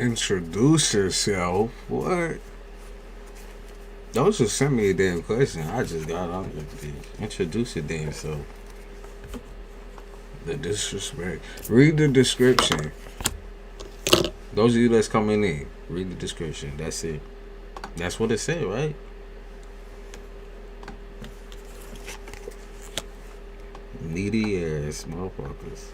Introduce yourself. What? Don't just send me a damn question. I just got on it. Introduce your damn self. The disrespect. Read the description. Those of you that's coming in, read the description. That's it. That's what it said, right? Needy ass motherfuckers.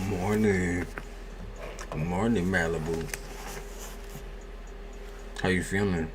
Morning. Morning, Malibu. How you feeling?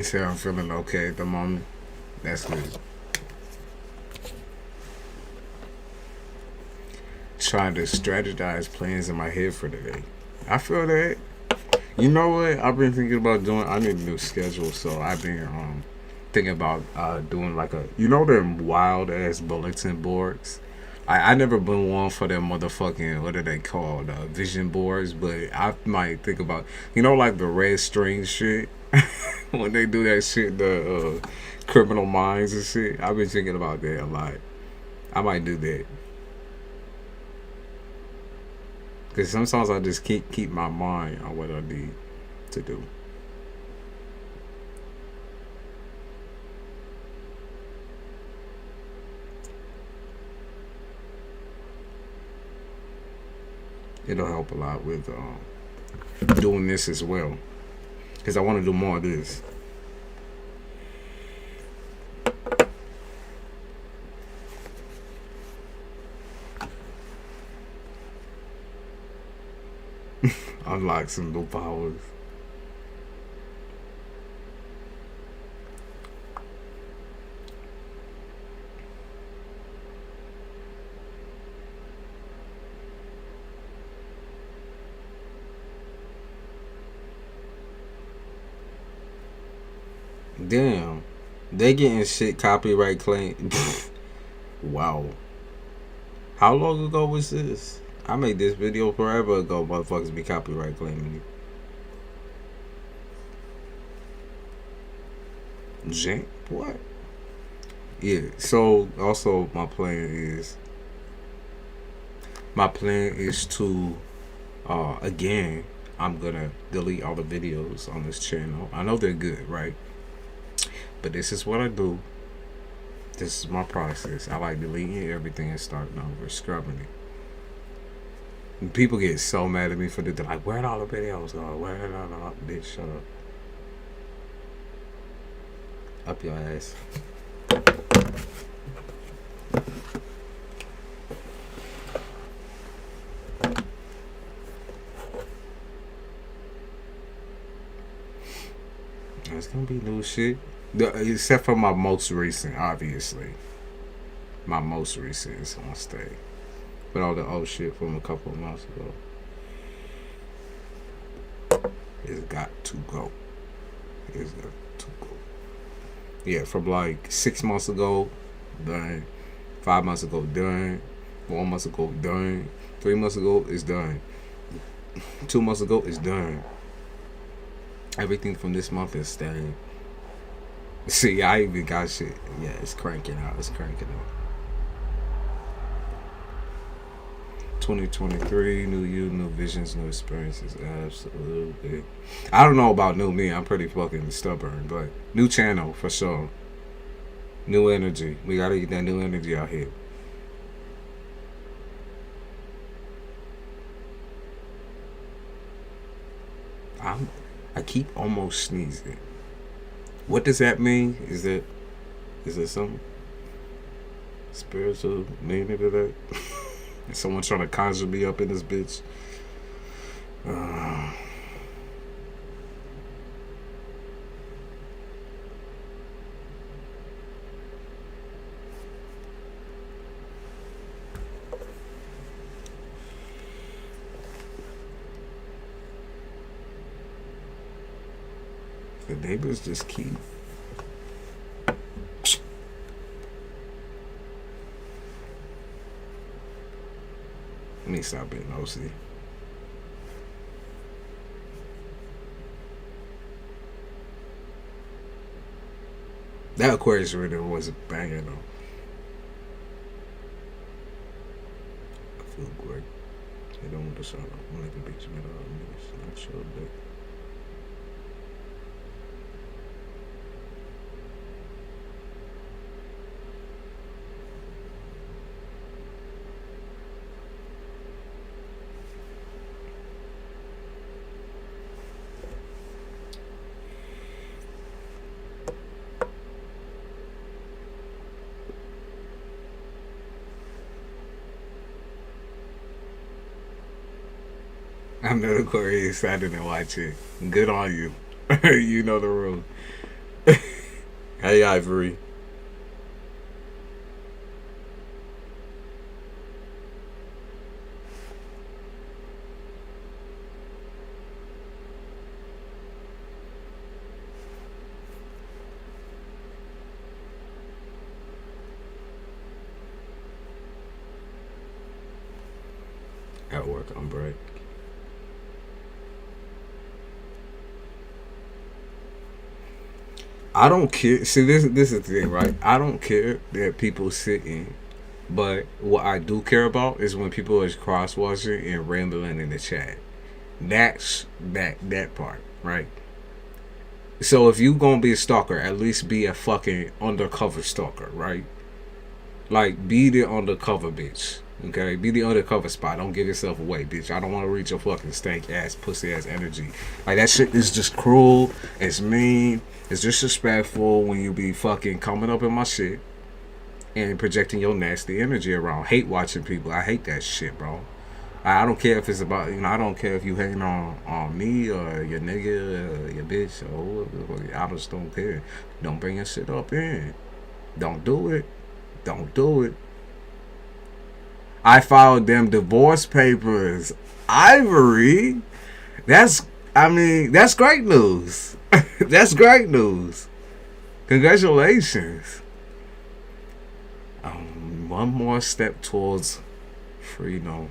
You say I'm feeling okay at the moment. That's good. Trying to strategize plans in my head for today. I feel that. You know what? I've been thinking about doing. I need a new schedule, so I've been thinking about doing like a, you know, them wild ass bulletin boards. I never been one for them motherfucking, what are they called, vision boards, but I might think about, you know, like the red string shit when they do that shit, the criminal minds and shit. I've been thinking about that a lot. I might do that. Because sometimes I just keep my mind on what I need to do. It'll help a lot with doing this as well. Because I want to do more of this. Unlock some new powers. Damn. They getting shit copyright claim. Wow. How long ago was this? I made this video forever ago. Motherfuckers be copyright claiming it. Jank? What? Yeah. So also my plan is to again, I'm gonna delete all the videos on this channel. I know they're good, right? But this is what I do. This is my process. I like deleting everything and starting over, scrubbing it. And people get so mad at me for this. They're like, where'd all the videos go? Where'd all the bitch, shut up. Up your ass. There's gonna be new shit. Except for my most recent, obviously. My most recent is gonna stay. But all the old shit from a couple of months ago, it's got to go. It's got to go. Yeah, from like 6 months ago, done. 5 months ago, done. 4 months ago, done. 3 months ago, it's done. 2 months ago, it's done. Everything from this month is staying. See, I even got shit. Yeah, it's cranking out. It's cranking out. 2023, new you, new visions, new experiences. Absolutely. I don't know about new me. I'm pretty fucking stubborn, but new channel for sure. New energy. We gotta get that new energy out here. I keep almost sneezing. What does that mean? Is there some spiritual meaning to that? Is someone trying to conjure me up in this bitch? The neighbors just keep. Let me stop being nosy. That Aquarius really was a banger though. I feel great. They don't want to shout out. I'm like a bitch, man. I'm not sure that. I'm not Aquarius excited to watch it. Good on you. You know the rule. Hey, Ivory. At work on break. I don't care. See, this is the thing, right? I don't care that people sit in, but what I do care about is when people is cross watching and rambling in the chat. That's that part, right? So if you gonna be a stalker, at least be a fucking undercover stalker, right? Like, be the undercover bitch. Okay, be the undercover spot. Don't give yourself away, bitch. I don't want to reach your fucking stank ass, pussy ass energy. Like, that shit is just cruel. It's mean. It's disrespectful when you be fucking coming up in my shit and projecting your nasty energy around. Hate watching people. I hate that shit, bro. I don't care if it's about, I don't care if you hating on me or your nigga or your bitch or whoever. I just don't care. Don't bring your shit up in. Don't do it. Don't do it. I filed them divorce papers. Ivory. That's great news. That's great news. Congratulations. One more step towards freedom.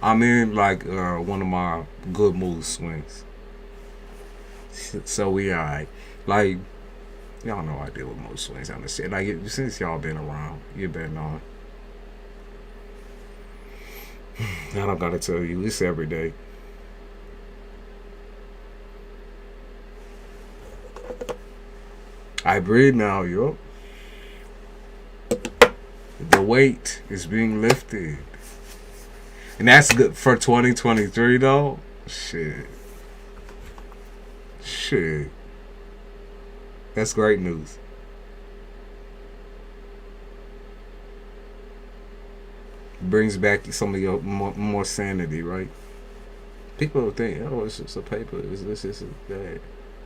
I'm in like one of my good mood swings. So we alright. Like, y'all know I deal with mood swings on this shit. Like, since y'all been around, you been on. I don't gotta tell you, it's every day. I breathe now, yo. The weight is being lifted. And that's good for 2023 though. Shit. That's great news. Brings back some of your more sanity, right? People will think, oh, it's just a paper. Is this that?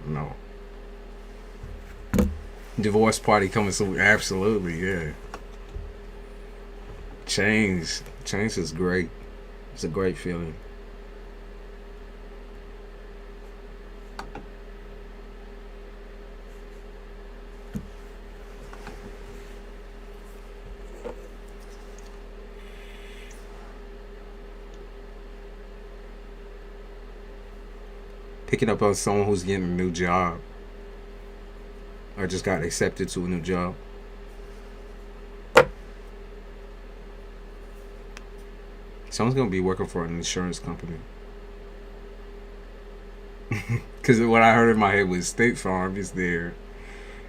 No. Divorce party coming soon. Absolutely, yeah. Change is great. It's a great feeling. Picking up on someone who's getting a new job or just got accepted to a new job. Someone's gonna be working for an insurance company. Because what I heard in my head was State Farm is there.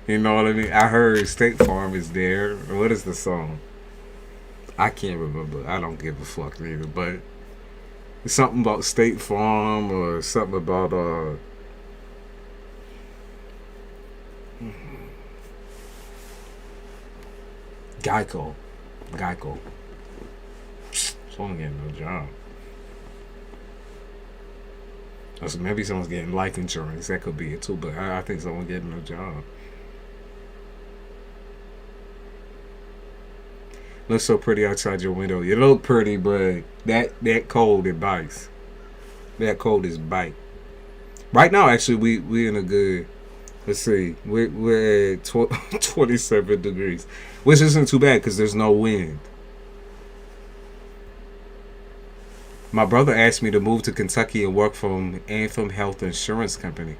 You know what I mean? I heard State Farm is there. What is the song? I can't remember. I don't give a fuck either. But it's something about State Farm or something about Geico. Someone getting no job. So maybe someone's getting life insurance. That could be it too. But I think someone getting no job. Looks so pretty outside your window. You look pretty, but that cold, it bites. That cold is bite. Right now, actually, we in a good. Let's see. We're at 27 degrees, which isn't too bad because there's no wind. My brother asked me to move to Kentucky and work for Anthem Health Insurance Company.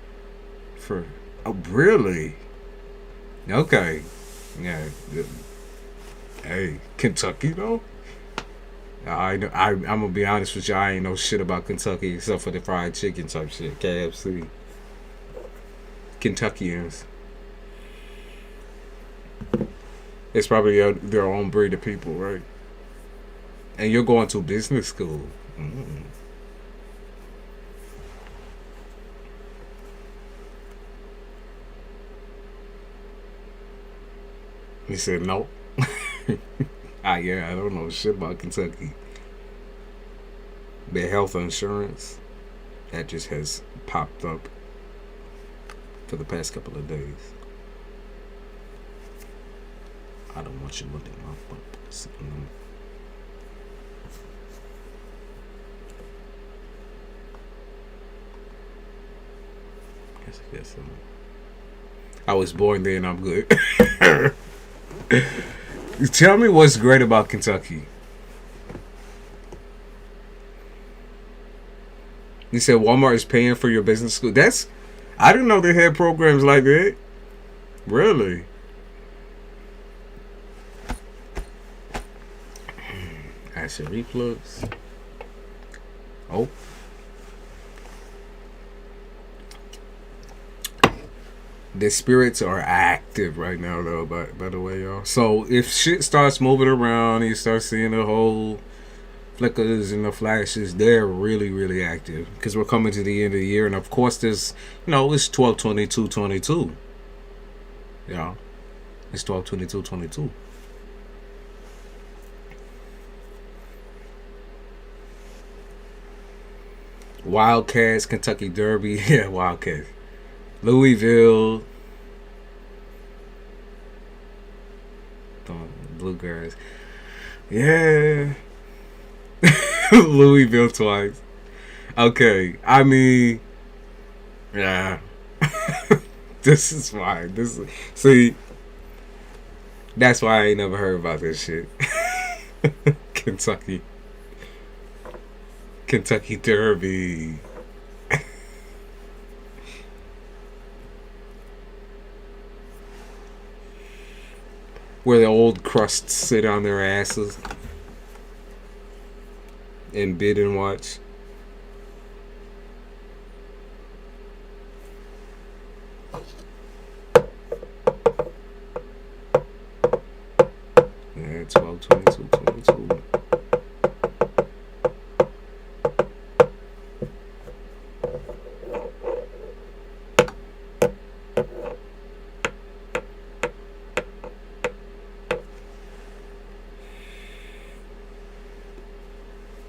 Oh, really? Okay. Yeah. Hey, Kentucky though? I'm gonna be honest with you. I ain't know shit about Kentucky except for the fried chicken type shit. KFC. Kentuckians. It's probably their own breed of people, right? And you're going to business school. He said, nope. Yeah, I don't know shit about Kentucky. the health insurance that just has popped up for the past couple of days. I don't want you looking at my butt. Yes, I was born there and I'm good. Tell me what's great about Kentucky. You said Walmart is paying for your business school. I didn't know they had programs like that. Really? Acid reflux. Oh. The spirits are active right now, though, by the way, y'all. So if shit starts moving around and you start seeing the whole flickers and the flashes, they're really, really active. Because we're coming to the end of the year. And, of course, there's, it's 12/22/22. Yeah. It's 12/22/22. Wildcats, Kentucky Derby. Yeah, Wildcats. Louisville, Bluegrass, yeah. Louisville twice. Okay, I mean, yeah. This is fine. See, that's why I ain't never heard about this shit. Kentucky Derby. Where the old crusts sit on their asses and bid and watch. Yeah, 12/22/22.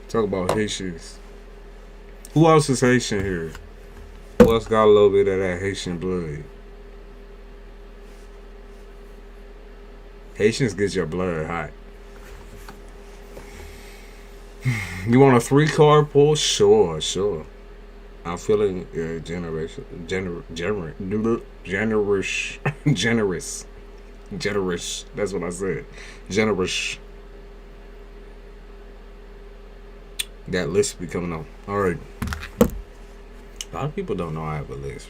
Talk about Haitians. Who else is Haitian here? Who else got a little bit of that Haitian blood? Haitians get your blood hot. You want a 3-card pull? Sure. I'm feeling generous. That's what I said. Generous. That list be coming on. Alright. A lot of people don't know I have a list.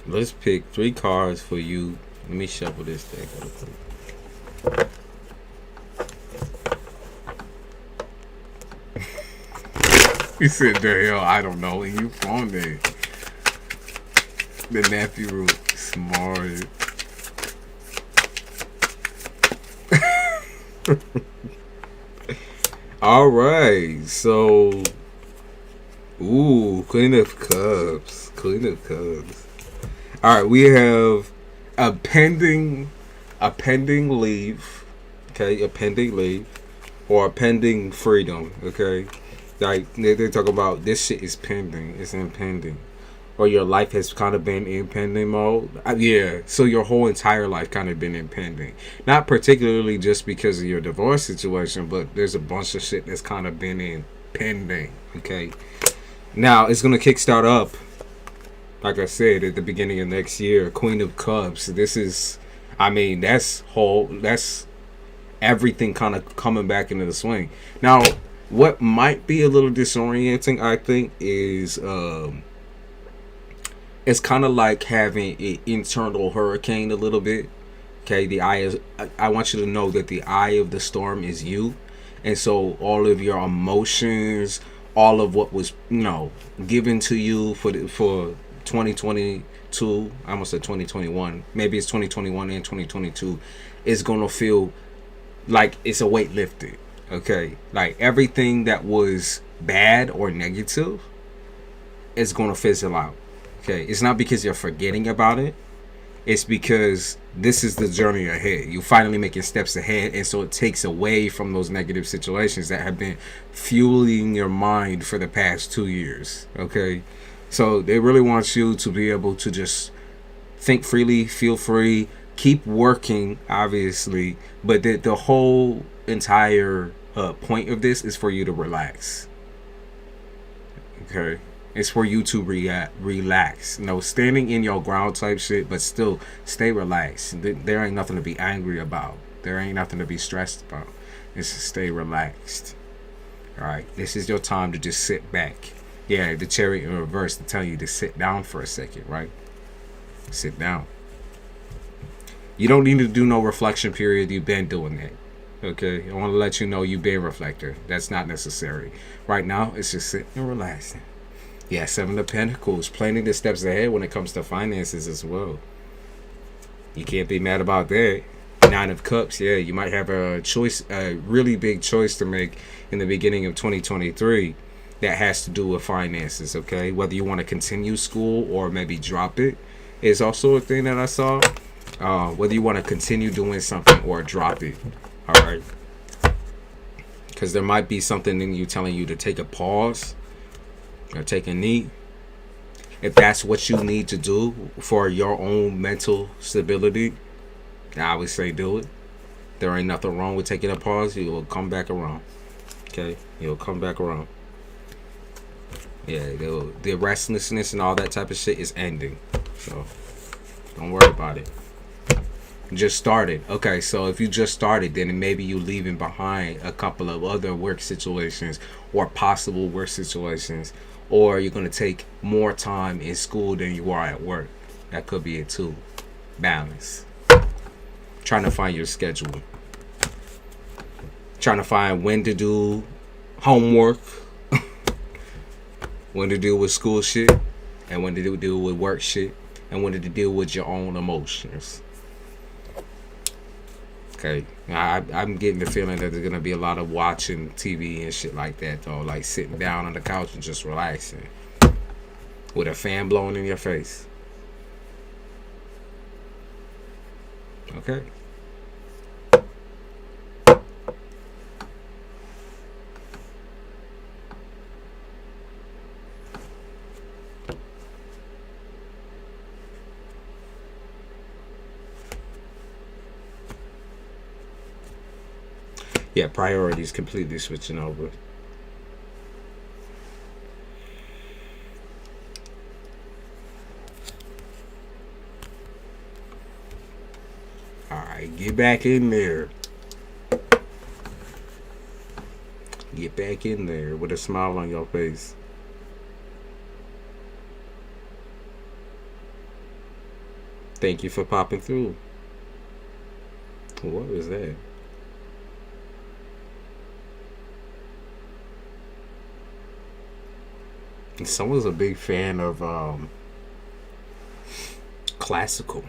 Let's pick 3 cards for you. Let me shuffle this thing. He said, the hell, I don't know. And you from there. The nephew smart. Alright, so Queen of Cups. Alright, we have a pending leave. Okay, a pending leave. Or a pending freedom. Okay. Like they talk about this shit is pending, it's impending. Or your life has kind of been in pending mode. Yeah, so your whole entire life kind of been in pending. Not particularly just because of your divorce situation, but there's a bunch of shit that's kind of been in pending. Okay. Now, it's going to kickstart up, like I said, at the beginning of next year. Queen of Cups. This is, that's everything kind of coming back into the swing. Now, what might be a little disorienting, I think, is it's kind of like having an internal hurricane a little bit. Okay, I want you to know that the eye of the storm is you. And so all of your emotions, all of what was, given to you for 2022, I almost said 2021, maybe it's 2021 and 2022, is going to feel like it's a weight lifted. Okay, like everything that was bad or negative is going to fizzle out. Okay, it's not because you're forgetting about it. it's because this is the journey ahead. You're finally making steps ahead, and so it takes away from those negative situations that have been fueling your mind for the past 2 years. Okay, so they really want you to be able to just think freely, feel free, keep working, obviously, but the whole entire point of this is for you to relax. Okay, it's for you to relax. Standing in your ground type shit, but still stay relaxed. There ain't nothing to be angry about. There ain't nothing to be stressed about. It's to stay relaxed. All right, this is your time to just sit back. Yeah, the Chariot in reverse to tell you to sit down for a second, right? Sit down. You don't need to do no reflection period. You've been doing that. Okay, I want to let you know you've been reflector. That's not necessary. Right now, it's just sitting and relaxing. Yeah, Seven of Pentacles, planning the steps ahead when it comes to finances as well. You can't be mad about that. Nine of Cups, yeah, you might have a choice, a really big choice to make in the beginning of 2023 that has to do with finances, okay? Whether you want to continue school or maybe drop it is also a thing that I saw. Whether you want to continue doing something or drop it, all right? Because there might be something in you telling you to take a pause or take a knee. If that's what you need to do for your own mental stability, I would say do it. There ain't nothing wrong with taking a pause. You will come back around. Okay? You'll come back around. Yeah, the restlessness and all that type of shit is ending. So, don't worry about it. Just started. Okay, so if you just started, then maybe you leaving behind a couple of other work situations or possible work situations, or you're going to take more time in school than you are at work. That could be it too. Balance. Trying to find your schedule. Trying to find when to do homework, when to deal with school shit, and when to deal with work shit, and when to deal with your own emotions. Okay, I'm getting the feeling that there's gonna be a lot of watching TV and shit like that, though, like sitting down on the couch and just relaxing with a fan blowing in your face. Okay. Yeah, priorities completely switching over. Alright, get back in there. Get back in there with a smile on your face. Thank you for popping through. What was that? Someone's a big fan of classical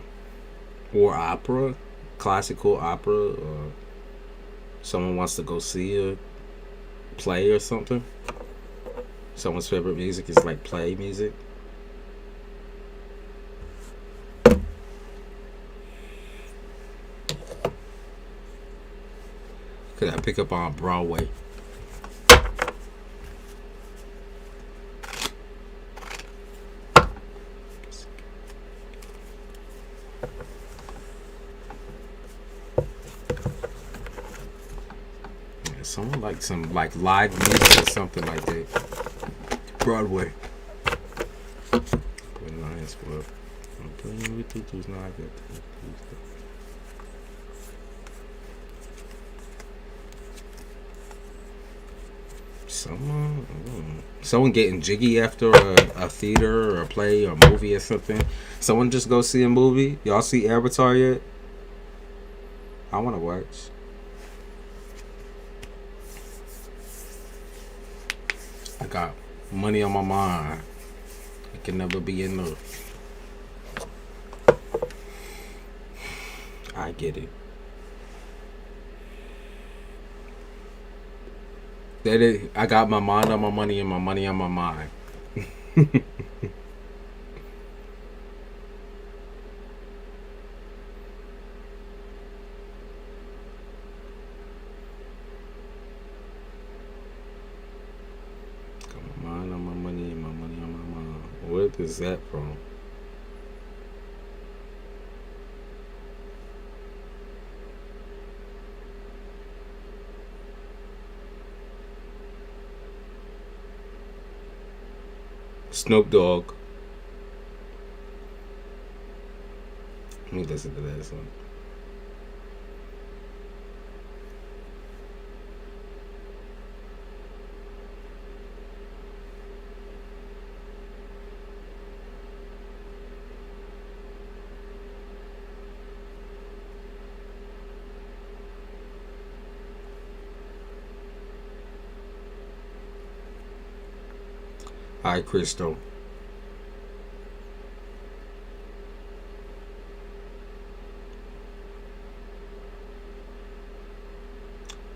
or opera, classical opera, or someone wants to go see a play or something. Someone's favorite music is like play music. Could I pick up on Broadway? Someone like some like live music or something like that. Broadway. Nice, bro. I'm playing with you. Who's not good. Someone getting jiggy after a theater or a play or a movie or something. Someone just go see a movie. Y'all see Avatar yet? I want to watch. I got money on my mind. I can never be enough. I get it. That is, I got my mind on my money and my money on my mind. What is that from? Snoop Dogg. Let me listen to that song. Hi, Crystal.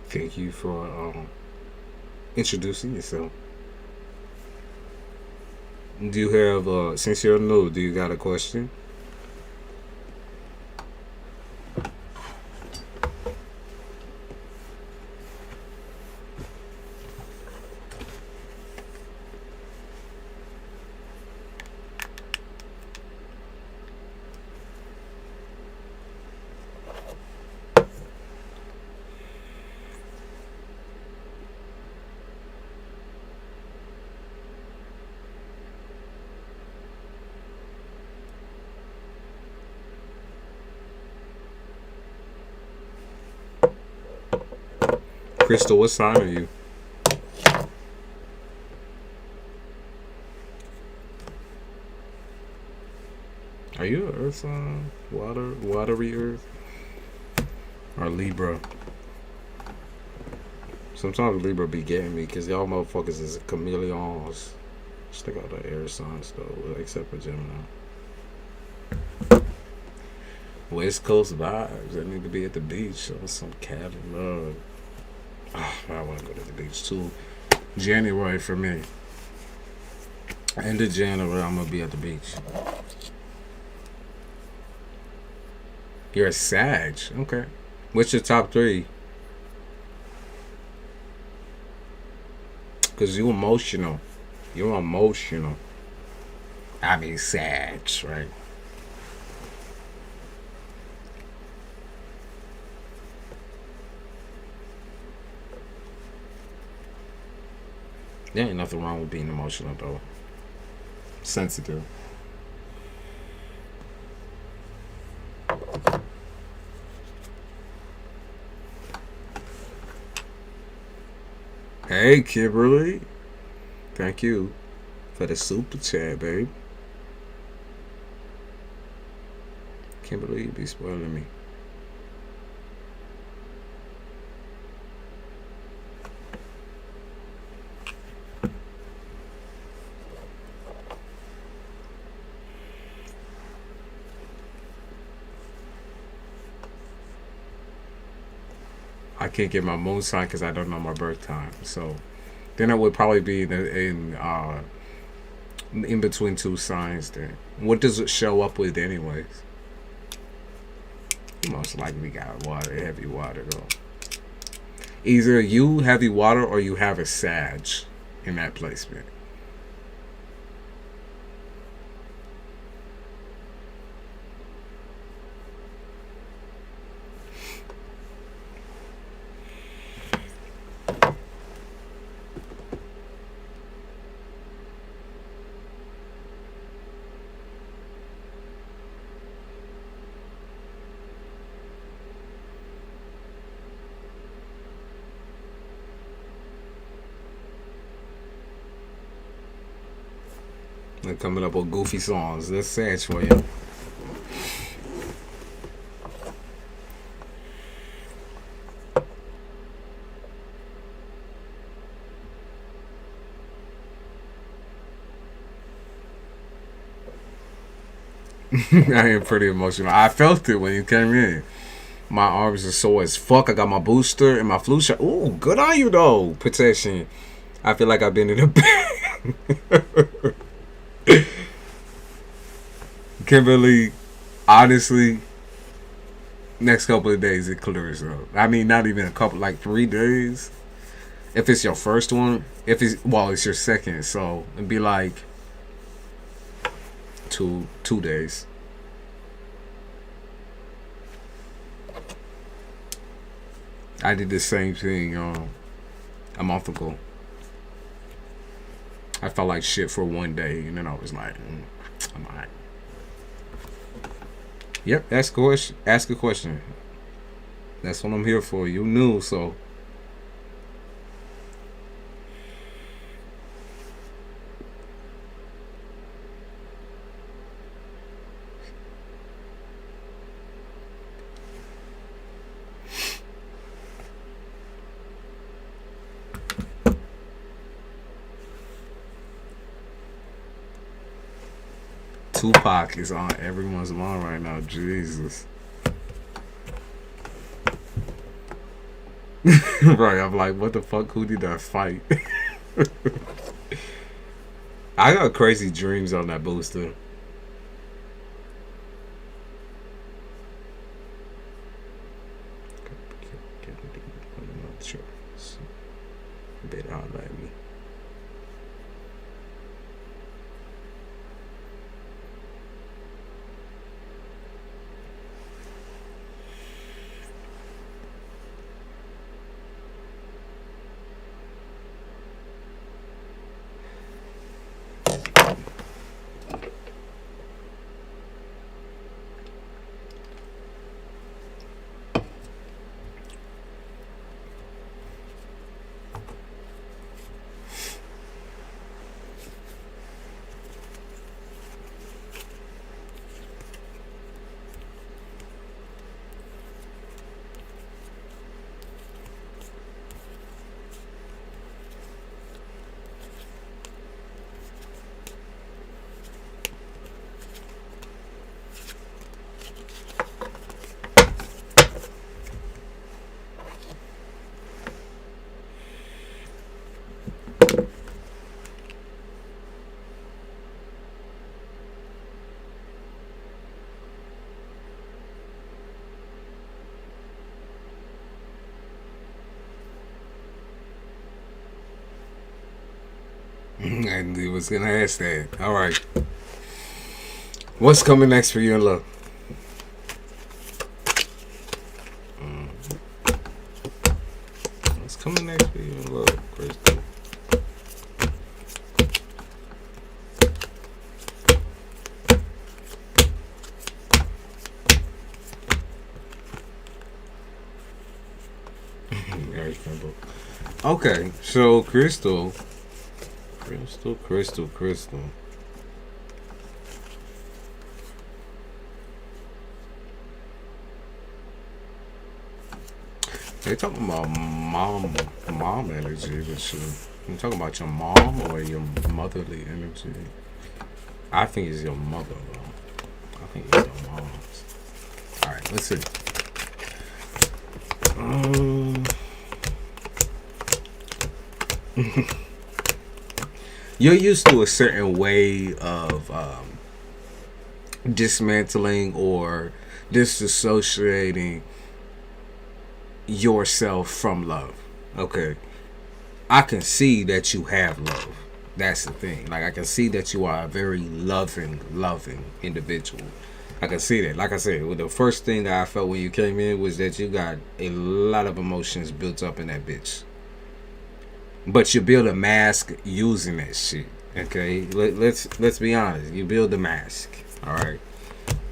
Thank you for introducing yourself. Do you have, since you're new, do you got a question? Crystal, what sign are you? Are you an earth sign? Watery earth? Or Libra? Sometimes Libra be getting me because y'all motherfuckers is chameleons. Stick out the air signs though, except for Gemini. West Coast vibes. I need to be at the beach on some cabin love. I want to go to the beach too. January for me. End of January, I'm gonna be at the beach. You're a Sag. Okay. What's your top 3? Because you're emotional. You're emotional. I mean, Sag, right? There ain't nothing wrong with being emotional, though. Sensitive. Hey, Kimberly. Thank you for the super chat, babe. Kimberly, you be spoiling me. I can't get my moon sign because I don't know my birth time. So then it would probably be in between 2 signs. Then what does it show up with, anyways? Most likely got water, heavy water though. Either you heavy water or you have a Sag in that placement. They're coming up with goofy songs. That's Sag for you. I am pretty emotional. I felt it when you came in. My arms are sore as fuck. I got my booster and my flu shot. Ooh, good on you though. Protection. I feel like I've been in a bed. Kimberly, honestly, next couple of days it clears up. I mean, not even a couple, like 3 days. If it's your first one, it's your second, so it'd be like two days. I did the same thing a month ago. I felt like shit for one day, and then I was like, I'm alright. Yep, ask a question. That's what I'm here for. You knew, so. Tupac is on everyone's mind right now. Jesus. Right, I'm like, what the fuck? Who did I fight? I got crazy dreams on that booster. Better highlight me. And he was gonna ask that. All right. What's coming next for you in love? What's coming next for you in love, Crystal? Okay, so Crystal. They talking about mom energy with you. You talking about your mom or your motherly energy? I think it's your mother, though. I think it's your mom's. All right, let's see. You're used to a certain way of dismantling or disassociating yourself from love. Okay, I can see that you have love. That's the thing. Like, I can see that you are a very loving individual. I can see that. Like I said, well, the first thing that I felt when you came in was that you got a lot of emotions built up in that bitch. But you build a mask using that shit. Okay, let's be honest. You build a mask. All right.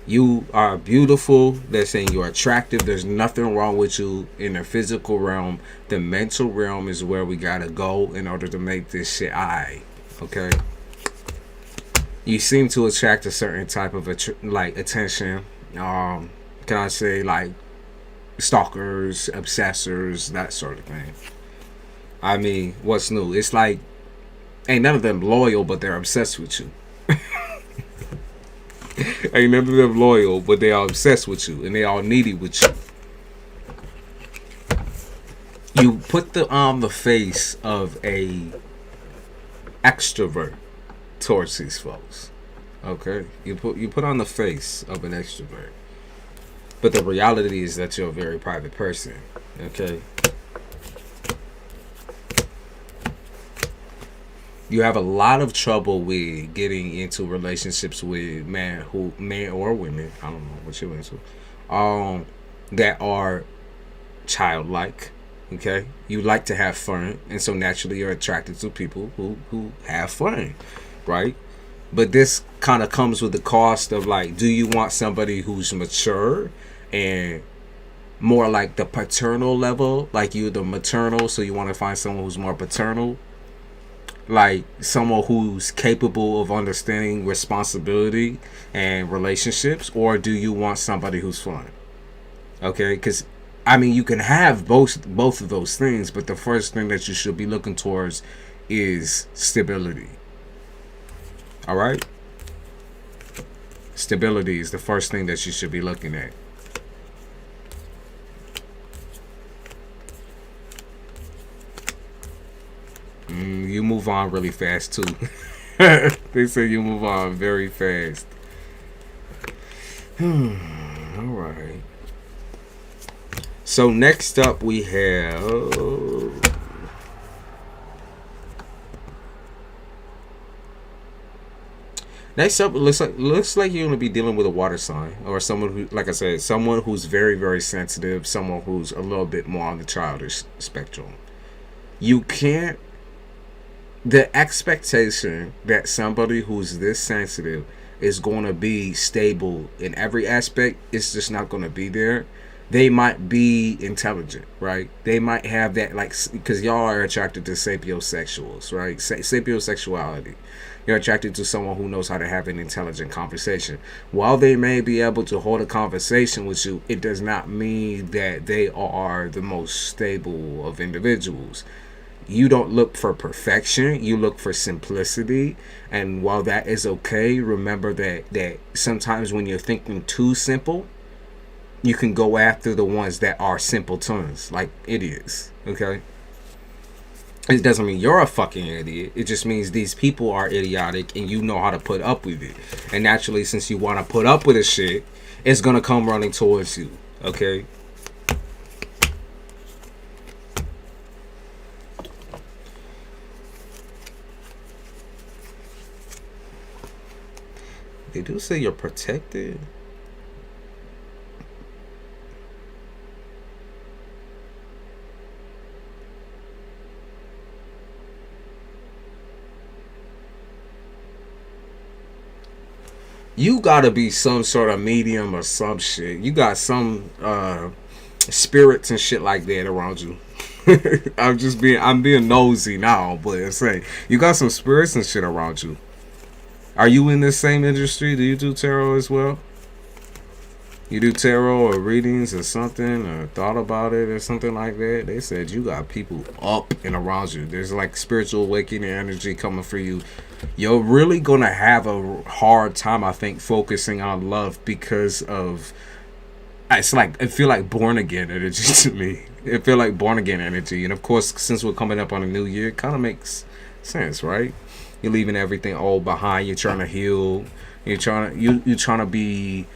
You are beautiful. They're saying you're attractive. There's nothing wrong with you in the physical realm. The mental realm is where we gotta go in order to make this shit aight. Okay. You seem to attract a certain type of attention. Can I say like stalkers, obsessors, that sort of thing. I mean, what's new? It's like, ain't none of them loyal, but they're obsessed with you. Ain't none of them loyal, but they are obsessed with you, and they are needy with you. You put the face of a extrovert towards these folks. Okay, you put on the face of an extrovert, but the reality is that you're a very private person. Okay. You have a lot of trouble with getting into relationships with man or women, I don't know what you're into, that are childlike. Okay, you like to have fun, and so naturally you're attracted to people who have fun, right? But this kind of comes with the cost of, like, do you want somebody who's mature and more like the paternal level, like you the maternal, so you want to find someone who's more paternal, like someone who's capable of understanding responsibility and relationships, or do you want somebody who's fun? Okay, because I mean, you can have both of those things, but the first thing that you should be looking towards is stability. All right, stability is the first thing that you should be looking at. You move on really fast too. They say you move on very fast. All right. So next up we have looks like you're gonna be dealing with a water sign, or someone who, like I said, someone who's very, very sensitive, someone who's a little bit more on the childish spectrum. You can't. The expectation that somebody who's this sensitive is going to be stable in every aspect is just not going to be there. They might be intelligent, right? They might have that, like, because y'all are attracted to sapiosexuals, right? Sapiosexuality. You're attracted to someone who knows how to have an intelligent conversation. While they may be able to hold a conversation with you, it does not mean that they are the most stable of individuals. You don't look for perfection, you look for simplicity. And while that is okay, remember that sometimes when you're thinking too simple, you can go after the ones that are simpletons, like idiots. Okay, it doesn't mean you're a fucking idiot. It just means these people are idiotic and you know how to put up with it. And naturally, since you want to put up with this shit, it's gonna come running towards you. Okay. They do say you're protected. You gotta be some sort of medium or some shit. You got some spirits and shit like that around you. I'm being nosy now, but I'm saying you got some spirits and shit around you. Are you in this same industry? Do you do tarot as well? You do tarot or readings or something, or thought about it or something like that? They said you got people up and around you. There's like spiritual awakening energy coming for you. You're really gonna have a hard time, I think, focusing on love because of, it's like, it feel like born again energy to me. It feel like born again energy, and of course, since we're coming up on a new year, it kind of makes sense, right? You're leaving everything old behind. You're trying to heal. You're trying to be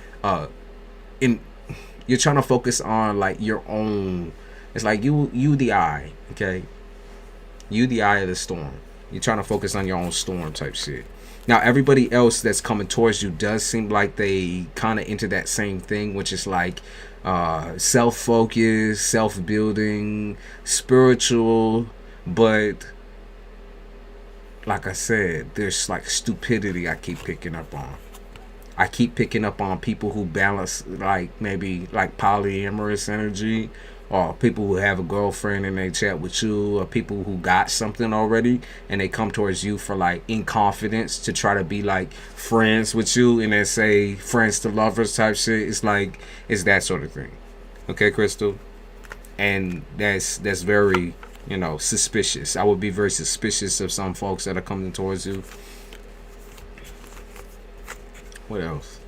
you're trying to focus on like your own. It's like you the eye, okay? You the eye of the storm. You're trying to focus on your own storm type shit. Now everybody else that's coming towards you does seem like they kind of into that same thing, which is like self-focused, self-building, spiritual, but like I said, there's like stupidity I keep picking up on. I keep picking up on people who balance, like maybe like polyamorous energy, or people who have a girlfriend and they chat with you, or people who got something already and they come towards you for like in confidence to try to be like friends with you, and they say friends to lovers type shit. It's like, it's that sort of thing. Okay, Crystal? And that's very, suspicious. I would be very suspicious of some folks that are coming towards you. What else?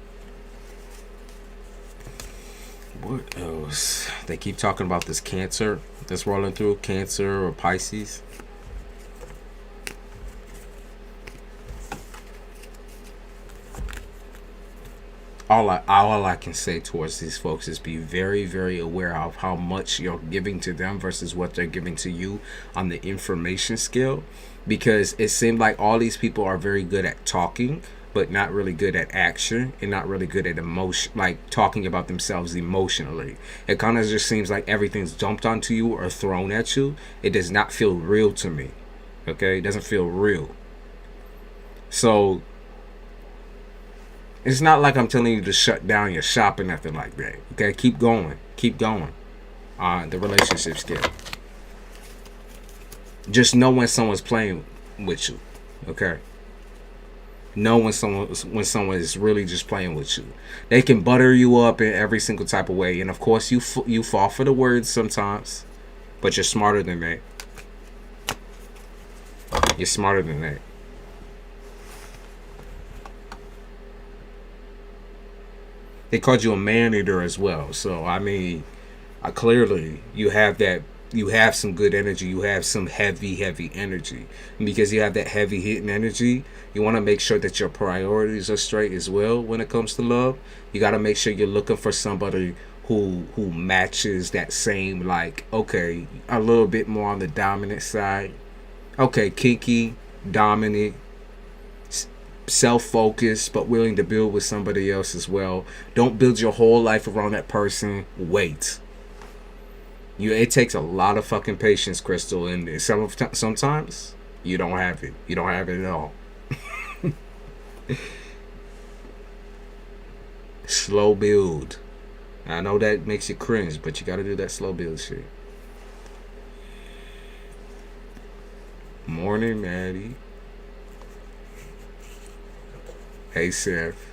What else? They keep talking about this Cancer that's rolling through. Cancer or Pisces. all I can say towards these folks is be very, very aware of how much you're giving to them versus what they're giving to you on the information scale, because it seemed like all these people are very good at talking but not really good at action and not really good at emotion, like talking about themselves emotionally. It kind of just seems like everything's dumped onto you or thrown at you. It does not feel real to me. Okay, it doesn't feel real. So it's not like I'm telling you to shut down your shop or nothing like that. Okay, keep going. Keep going on the relationship scale. Just know when someone's playing with you. Okay? Know when someone is really just playing with you. They can butter you up in every single type of way. And of course, you fall for the words sometimes. But you're smarter than that. You're smarter than that. They called you a man-eater as well. So, I mean, clearly you have that. You have some good energy. You have some heavy energy. And because you have that heavy hitting energy, you want to make sure that your priorities are straight as well when it comes to love. You got to make sure you're looking for somebody who matches that same, like, okay, a little bit more on the dominant side. Okay, kinky, dominant, self-focused, but willing to build with somebody else as well. Don't build your whole life around that person. Wait. It takes a lot of fucking patience, Crystal, and sometimes you don't have it. You don't have it at all. Slow build. I know that makes you cringe, but you got to do that slow build shit. Morning, Maddie. Hey, Seth.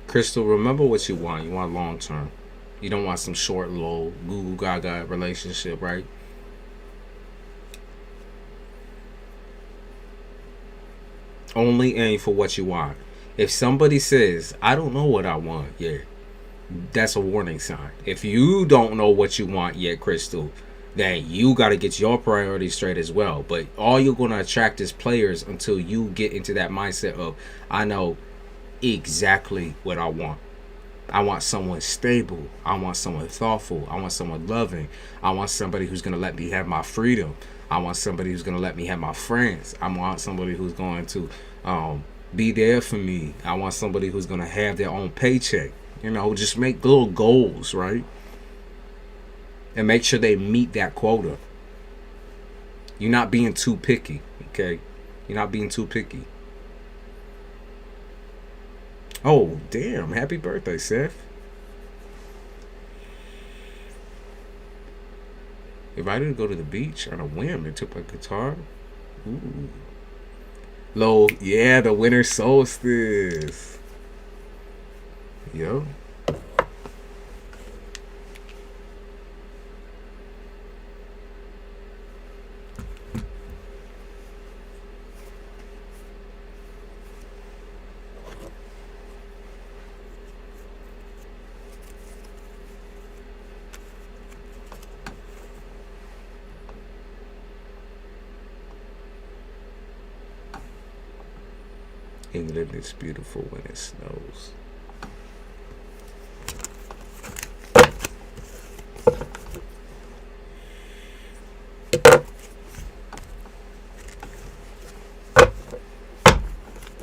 Crystal, remember what you want. You want long term. You don't want some short, low, goo goo gaga relationship, right? Only aim for what you want. If somebody says, I don't know what I want yet, that's a warning sign. If you don't know what you want yet, Crystal, then you got to get your priorities straight as well. But all you're going to attract is players until you get into that mindset of, I know exactly what I want. I want someone stable. I want someone thoughtful. I want someone loving. I want somebody who's going to let me have my freedom. I want somebody who's going to let me have my friends. I want somebody who's going to be there for me. I want somebody who's going to have their own paycheck. You know, just make little goals, right? And make sure they meet that quota. You're not being too picky, okay? You're not being too picky. Oh, damn. Happy birthday, Seth. Invited to go to the beach on a whim and took my guitar. Ooh. Low, yeah, the winter solstice. Yo. England is beautiful when it snows.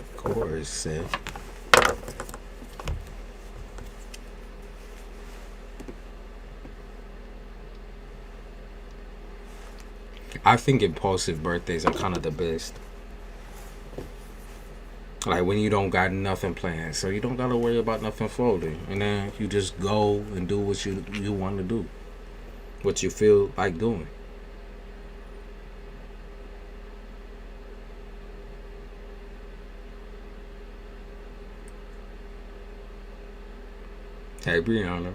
Of course, Seth. I think impulsive birthdays are kind of the best. Like when you don't got nothing planned, so you don't gotta worry about nothing folding, and then you just go and do what you want to do, what you feel like doing. Hey, Brianna.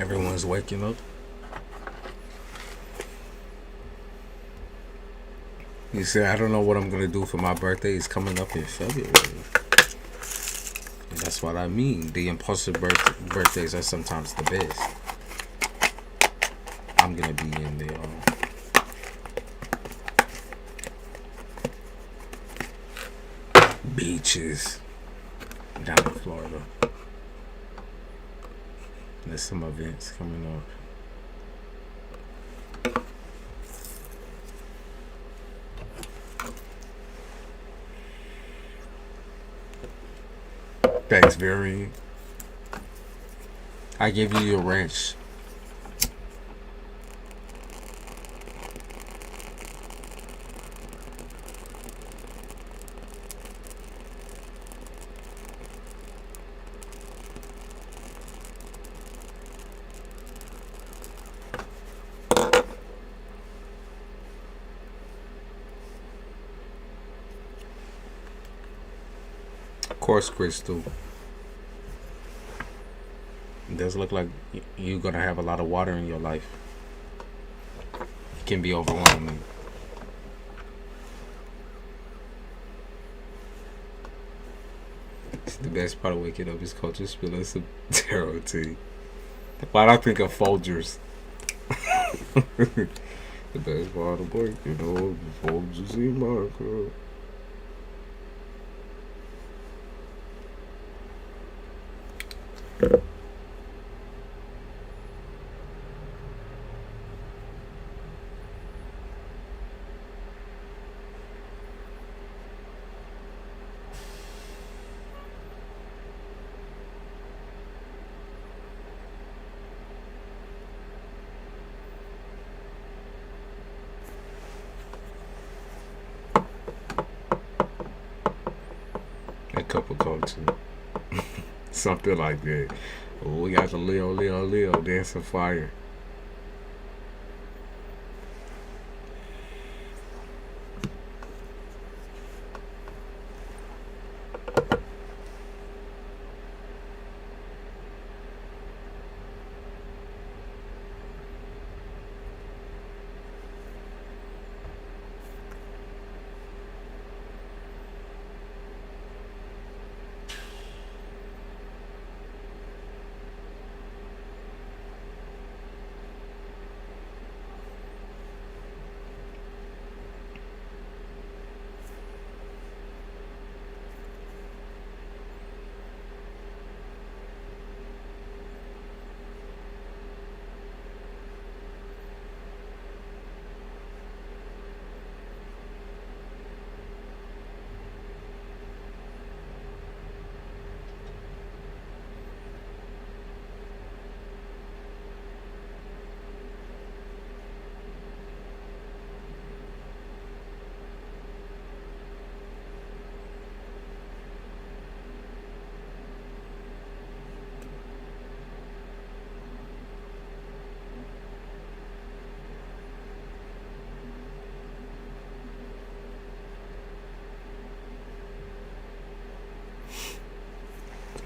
Everyone's waking up. You said, I don't know what I'm going to do for my birthday. It's coming up in February. And that's what I mean. The impulsive birthdays are sometimes the best. I'm going to be in the beaches down in Florida. There's some events coming up. Thanks, very. I gave you your wrench. Quartz crystal. It does look like you're gonna have a lot of water in your life. It can be overwhelming. It's the best part of waking up is culture spilling some tarot tea. Why do I think of Folgers? The best part of waking up is Folgers in my cup. A cup of culture. Something like that. Oh, we got the Leo, dancing fire.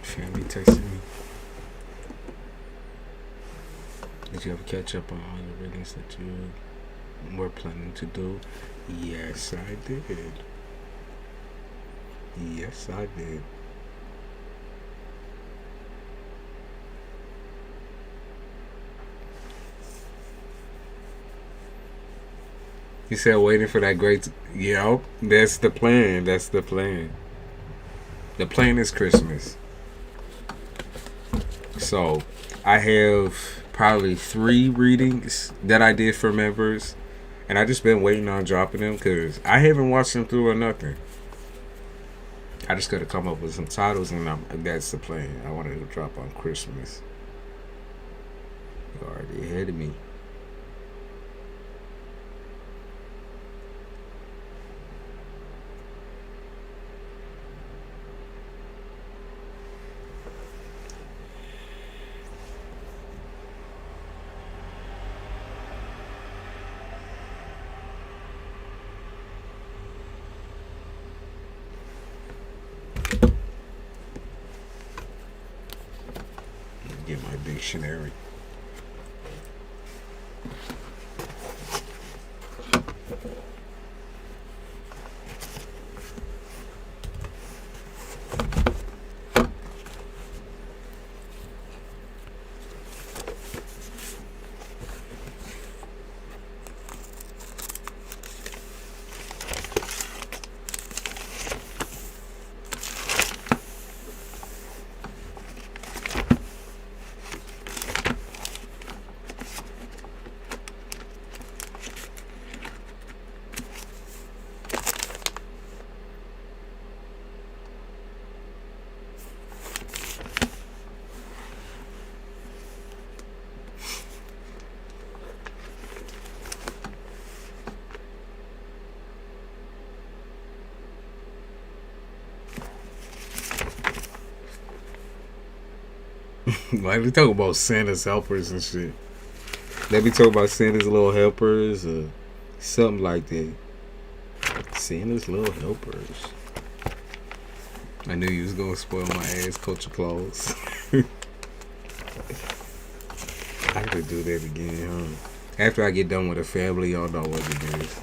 Family texting me. Did you ever catch up on all your readings that you were planning to do? Yes, I did. Yes, I did. You said waiting for that great... Yep, that's the plan. That's the plan. The plan is Christmas. So, I have probably 3 readings that I did for members. And I just been waiting on dropping them because I haven't watched them through or nothing. I just got to come up with some titles and that's the plan. I wanted to drop on Christmas. You're already ahead of me. Get my dictionary. Like we talk about Santa's helpers and shit. They be talking about Santa's little helpers or something like that. Santa's little helpers. I knew you was gonna spoil my ass culture clothes. I could do that again, huh? After I get done with the family, y'all know what it is.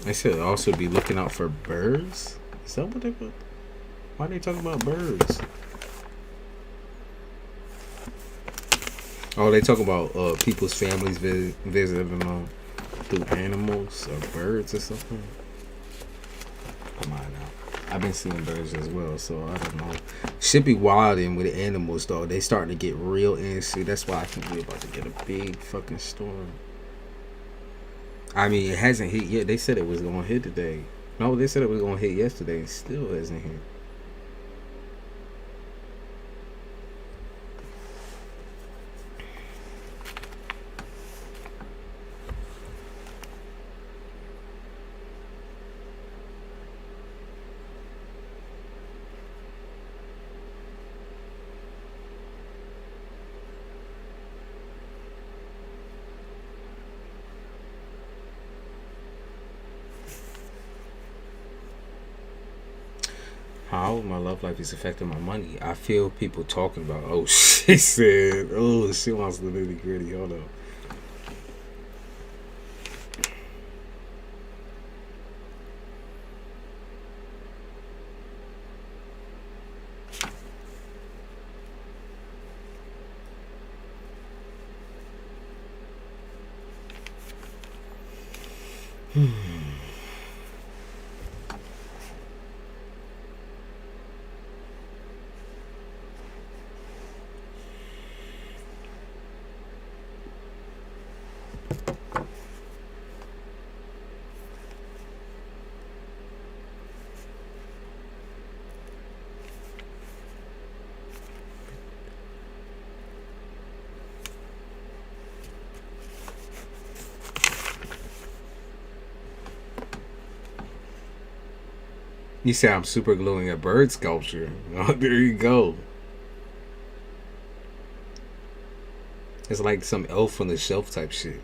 I should also be looking out for birds. Is that what they put? Why are they talking about birds? Oh, they talk about people's families visiting them through animals or birds or something. Come on now. I've been seeing birds as well, so I don't know. Should be wilding with the animals though. They starting to get real antsy. That's why I think we're about to get a big fucking storm. I mean, it hasn't hit yet. They said it was going to hit today. No, they said it was going to hit yesterday. It still hasn't hit. How my love life is affecting my money. I feel people talking about, oh, she said, oh, she wants the nitty gritty. Hold on. You say I'm super gluing a bird sculpture. Oh, there you go. It's like some elf on the shelf type shit.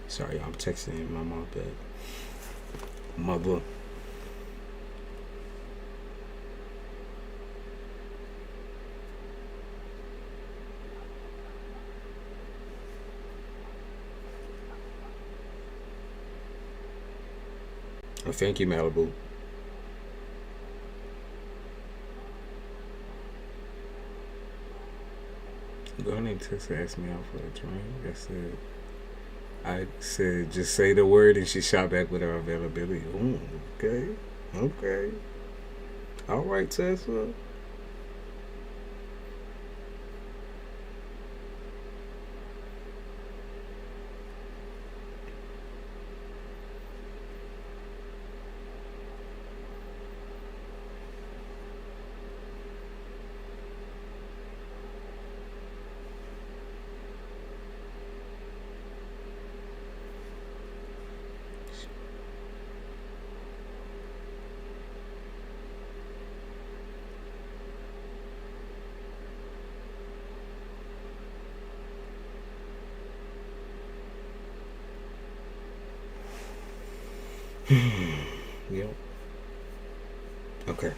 Sorry, I'm texting my mom back. Mother. Oh, thank you, Malibu. Go ahead and text asked me out for a drink. I said, just say the word, and she shot back with her availability. Ooh, okay. Okay. All right, Tessa. Yep. Okay.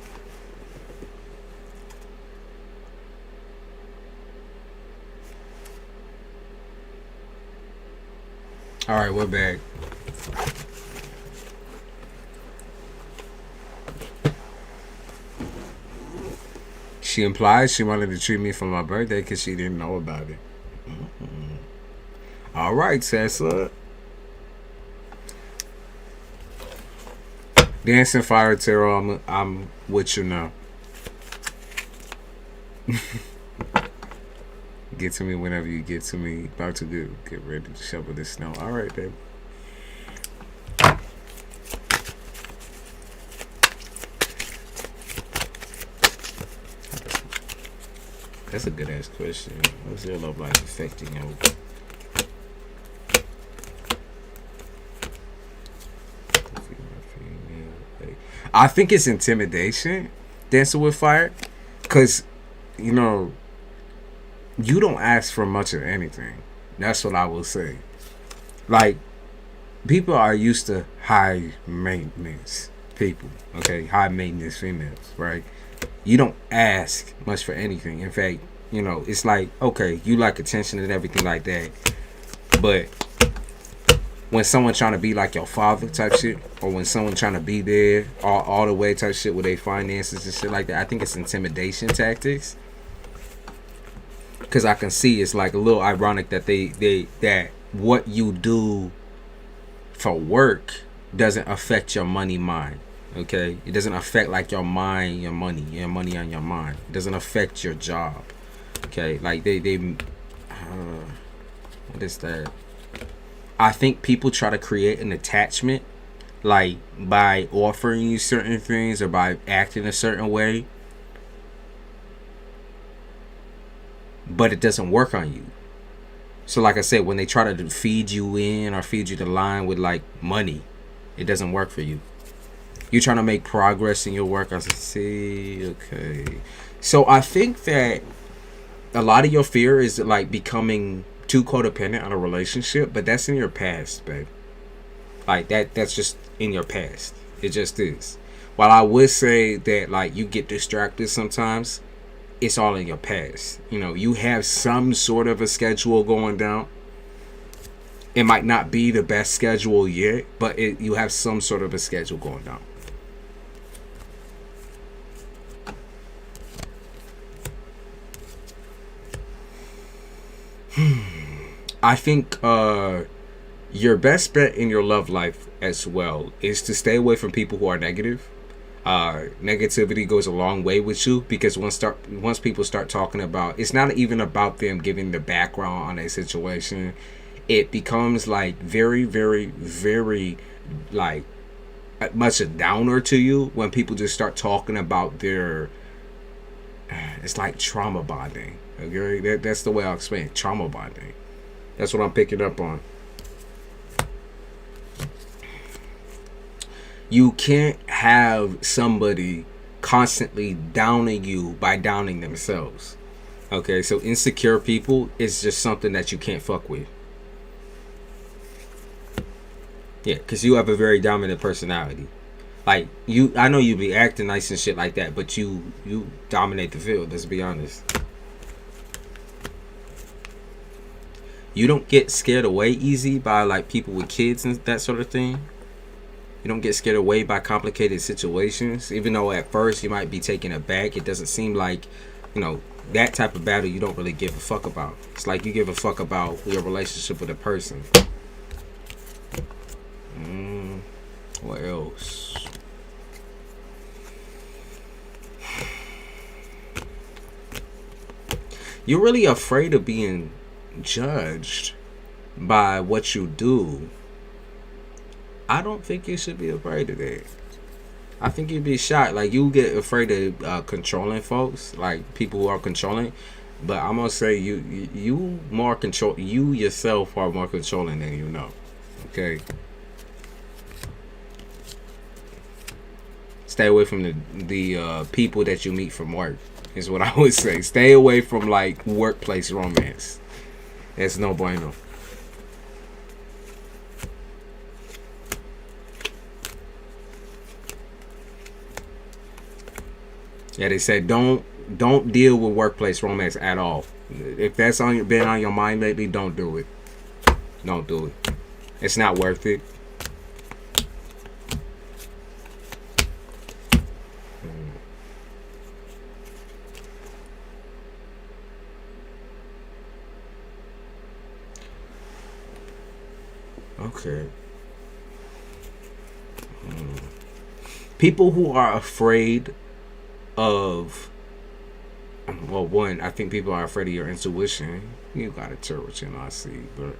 All right, we're back. She implied she wanted to treat me for my birthday because she didn't know about it. All right, Tessa. Dancing Fire Tarot, I'm with you now. Get to me whenever you get to me. About to get ready to shovel this snow. All right, baby. That's a good ass question. What's your love life affecting you? I think it's intimidation, Dancing with Fire, because, you know, you don't ask for much of anything. That's what I will say. Like, people are used to high maintenance people, okay? High maintenance females, right? You don't ask much for anything. In fact, you know, it's like, okay, you like attention and everything like that, but when someone trying to be like your father type shit, or when someone trying to be there all the way type shit with their finances and shit like that, I think it's intimidation tactics. Because I can see it's like a little ironic that that what you do for work doesn't affect your money mind. Okay, it doesn't affect like your mind, your money on your mind. It doesn't affect your job. Okay, like they what is that? I think people try to create an attachment, like by offering you certain things or by acting a certain way, but it doesn't work on you. So like I said, when they try to feed you in or feed you the line with like money, it doesn't work for you. You're trying to make progress in your work. I see, okay. So I think that a lot of your fear is like becoming too codependent on a relationship, but that's in your past, babe. Like that's just in your past. It just is. While I would say that like you get distracted sometimes, it's all in your past. You know, you have some sort of a schedule going down. It might not be the best schedule yet, but you have some sort of a schedule going down. I think your best bet in your love life as well is to stay away from people who are negative. Negativity goes a long way with you, because once people start talking about, it's not even about them giving the background on a situation. It becomes like very, very, very like much a downer to you when people just start talking about their, it's like trauma bonding. Okay, that's the way I'll explain it. Trauma bonding. That's what I'm picking up on. You can't have somebody constantly downing you by downing themselves. Okay, so insecure people is just something that you can't fuck with. Yeah, because you have a very dominant personality. Like, I know you be acting nice and shit like that, but you dominate the field, let's be honest. You don't get scared away easy by like people with kids and that sort of thing. You don't get scared away by complicated situations, even though at first you might be taken aback. It doesn't seem like, you know, that type of battle you don't really give a fuck about. It's like you give a fuck about your relationship with a person. What else? You're really afraid of being judged by what you do. I don't think you should be afraid of that. I think you'd be shocked. Like, you get afraid of controlling folks, like people who are controlling. But I'm gonna say you more control. You yourself are more controlling than you know. Okay. Stay away from the people that you meet from work. Is what I would say. Stay away from like workplace romance. That's no bueno. Yeah, they said don't deal with workplace romance at all. If that's been on your mind lately, don't do it. Don't do it. It's not worth it. Okay. People who are afraid of, well, one, I think people are afraid of your intuition. You got a turret, I see, but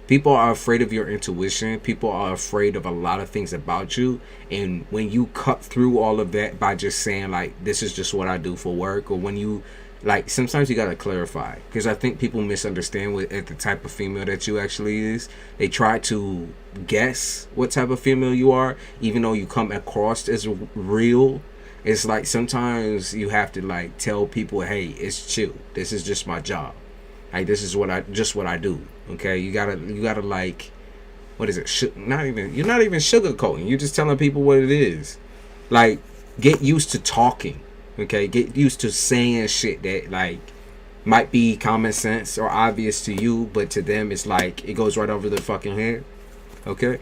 people are afraid of your intuition. People are afraid of a lot of things about you. And when you cut through all of that by just saying, like, this is just what I do for work, or when you, like, sometimes you got to clarify. Because I think people misunderstand what the type of female that you actually is. They try to guess what type of female you are, even though you come across as real. It's like sometimes you have to, like, tell people, hey, it's chill. This is just my job. Like, this is what I do. Okay, you gotta like, what is it? You're not even sugarcoating. You're just telling people what it is. Like, get used to talking. Okay, get used to saying shit that, like, might be common sense or obvious to you, but to them it's like it goes right over the fucking head. Okay.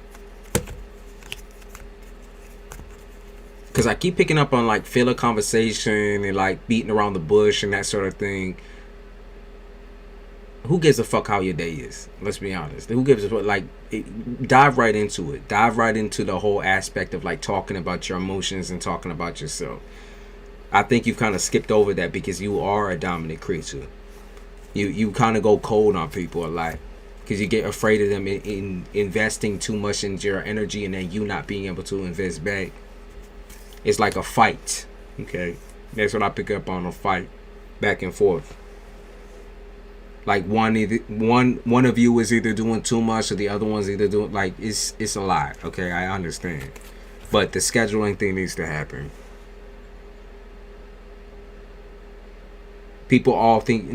Because I keep picking up on, like, filler conversation and, like, beating around the bush and that sort of thing. Who gives a fuck how your day is? Let's be honest. Who gives a fuck? Like, dive right into it. Dive right into the whole aspect of, like, talking about your emotions and talking about yourself. I think you've kind of skipped over that because you are a dominant creature. You kind of go cold on people a lot because you get afraid of them in investing too much into your energy and then you not being able to invest back. It's like a fight. Okay, that's what I pick up on, a fight back and forth. Like one of you is either doing too much or the other one's either doing, like, it's a lot. Okay, I understand, but the scheduling thing needs to happen. People all think,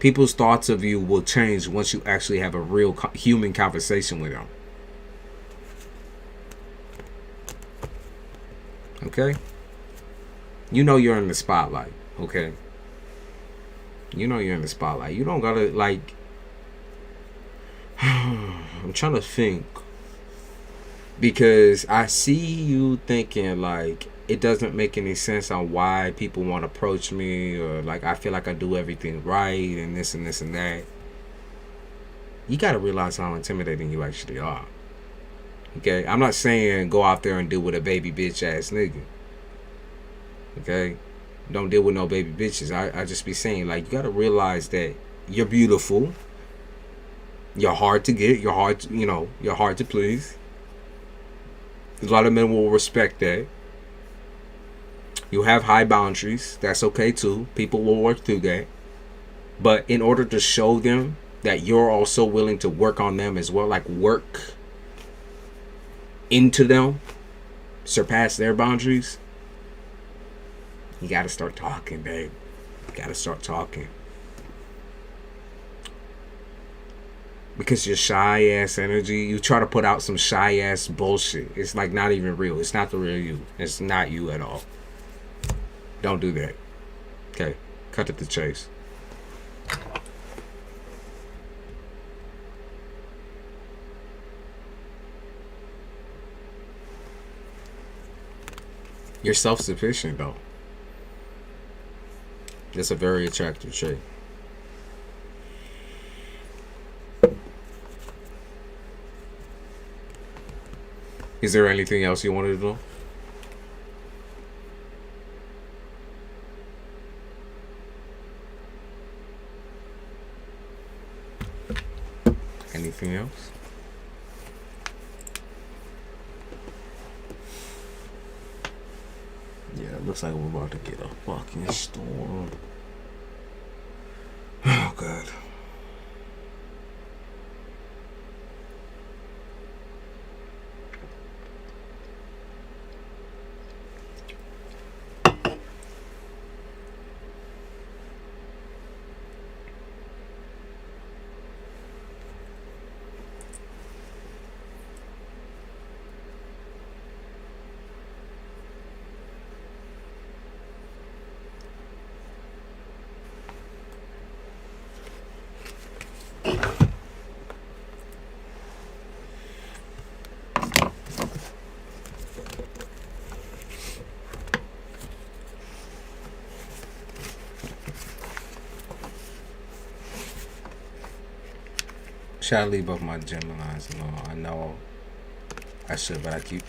people's thoughts of you will change once you actually have a real human conversation with them. Okay, you're in the spotlight. Okay. You're in the spotlight. You don't gotta, like, I'm trying to think, because I see you thinking, like, it doesn't make any sense on why people want to approach me, or, like, I feel like I do everything right and this and this and that. You gotta realize how intimidating you actually are. Okay, I'm not saying go out there and deal with a baby bitch ass nigga. Okay, don't deal with no baby bitches. I just be saying, like, you gotta realize that you're beautiful. You're hard to get. You're hard to please. A lot of men will respect that. You have high boundaries. That's okay too. People will work through that. But in order to show them that you're also willing to work on them as well, like work into them, surpass their boundaries, you gotta start talking, babe. You gotta start talking. Because your shy ass energy, you try to put out some shy ass bullshit. It's like not even real. It's not the real you. It's not you at all. Don't do that. Okay, cut to the chase. You're self-sufficient though. That's a very attractive trait. Is there anything else you wanted to know? Anything else? Yeah, it looks like we're about to get a fucking storm. Oh, God. Should I leave off my Geminis? No, I know I should, but I keep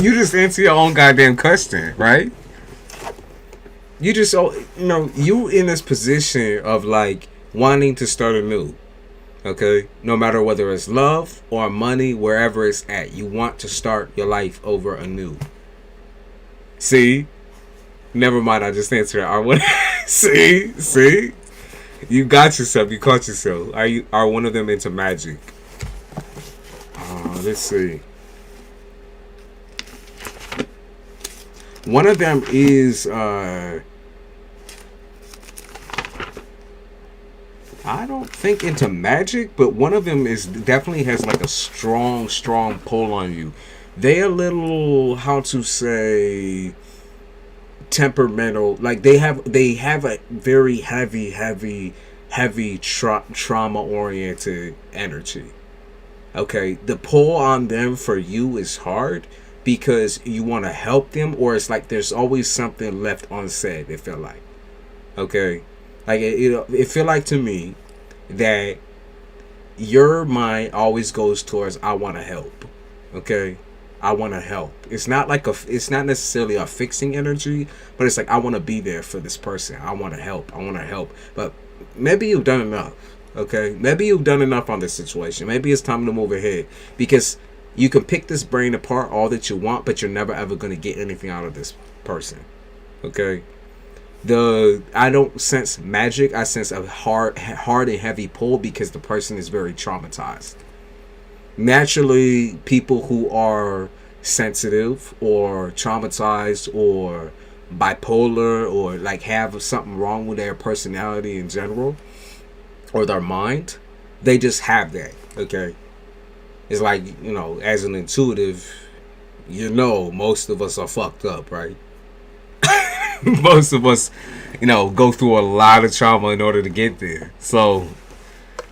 You just answer your own goddamn question, right? You just, you in this position of like wanting to start anew. Okay, no matter whether it's love or money, wherever it's at, you want to start your life over anew. See, never mind. I just answered it. I want. See, you got yourself. You caught yourself. Are one of them into magic? Let's see. One of them is. I don't think into magic, but one of them is definitely has like a strong pull on you. They a little, how to say, temperamental. Like they have a very heavy trauma oriented energy. Okay, the pull on them for you is hard because you want to help them, or it's like there's always something left unsaid. It felt like, okay. Like it feel like to me that your mind always goes towards I want to help, okay? I want to help. It's not necessarily a fixing energy, but it's like I want to be there for this person. I want to help. But maybe you've done enough, okay? Maybe you've done enough on this situation. Maybe it's time to move ahead because you can pick this brain apart all that you want, but you're never ever going to get anything out of this person, okay? I don't sense magic. I sense a hard and heavy pull because the person is very traumatized. Naturally, people who are sensitive or traumatized or bipolar or like have something wrong with their personality in general or their mind, they just have that, okay? It's like, as an intuitive, most of us are fucked up, right? Most of us, go through a lot of trauma in order to get there. So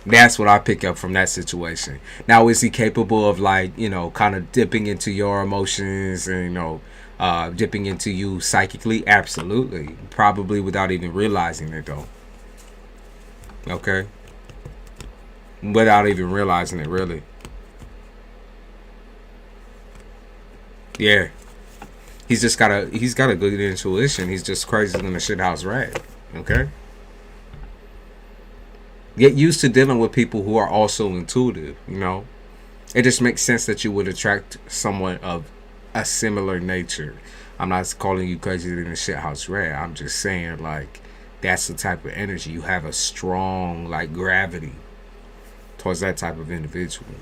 that's what I pick up from that situation. Now, is he capable of like, kind of dipping into your emotions and, dipping into you psychically? Absolutely. Probably without even realizing it though. Okay. Without even realizing it, really. Yeah. He's got a good intuition. He's just crazier than a shithouse rat. Okay? Get used to dealing with people who are also intuitive, It just makes sense that you would attract someone of a similar nature. I'm not calling you crazier than a shithouse rat. I'm just saying, like, that's the type of energy. You have a strong, like, gravity towards that type of individual.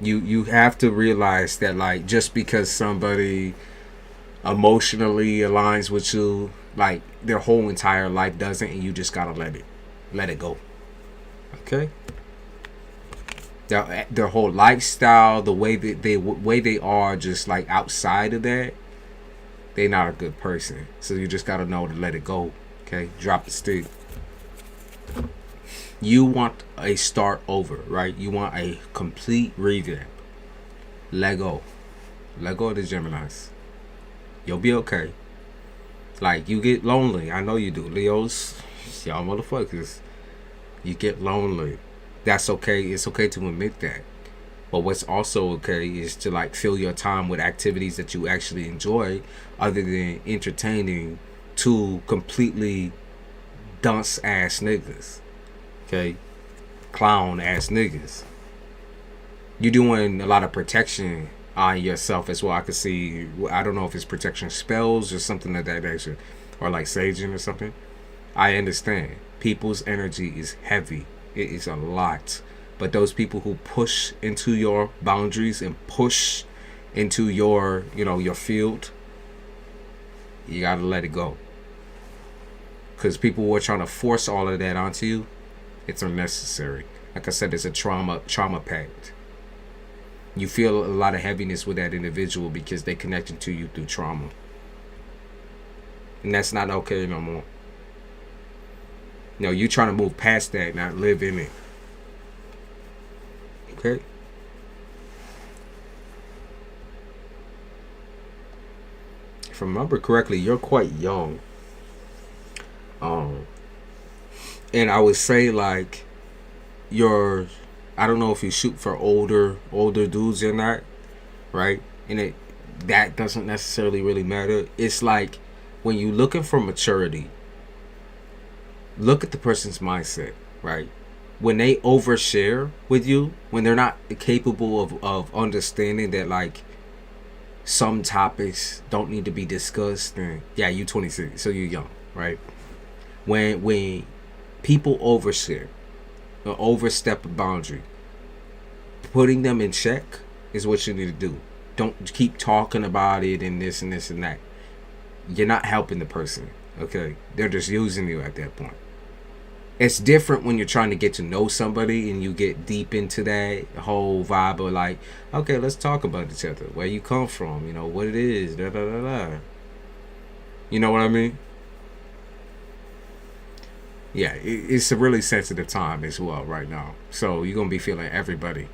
You have to realize that, like, just because somebody emotionally aligns with you, like, their whole entire life doesn't, and you just gotta let it go. Okay? Their whole lifestyle, the way that they are, just like outside of that, they're not a good person. So you just gotta know to let it go. Okay? Drop the stick. You want a start over, right? You want a complete revamp. Let go. Let go of the Geminis. You'll be okay. Like, you get lonely. I know you do. Leos, y'all motherfuckers. You get lonely. That's okay. It's okay to admit that. But what's also okay is to, like, fill your time with activities that you actually enjoy other than entertaining two completely dunce ass niggas. Okay, clown ass niggas. You're doing a lot of protection on yourself as well. I could see, I don't know if it's protection spells or something of that nature, or like saging or something. I understand. People's energy is heavy. It is a lot. But those people who push into your boundaries and push into your, your field, you gotta let it go. Because people who are trying to force all of that onto you, it's unnecessary. Like I said, it's a trauma pact. You feel a lot of heaviness with that individual because they connected to you through trauma. And that's not okay no more. You're trying to move past that, not live in it. Okay? If I remember correctly, you're quite young. And I would say, like, your I don't know if you shoot for older dudes or not, right? And that doesn't necessarily really matter. It's like when you're looking for maturity, look at the person's mindset, right? When they overshare with you, when they're not capable of understanding that, like, some topics don't need to be discussed, and yeah, you 26, so you're young, right? When people overshare or overstep a boundary, putting them in check is what you need to do. Don't keep talking about it and this and this and that. You're not helping the person, okay? They're just using you at that point. It's different when you're trying to get to know somebody and you get deep into that whole vibe of like, okay, let's talk about each other, where you come from, you know, what it is, da da da da. You know what I mean? Yeah, it's a really sensitive time as well right now. So you're going to be feeling everybody.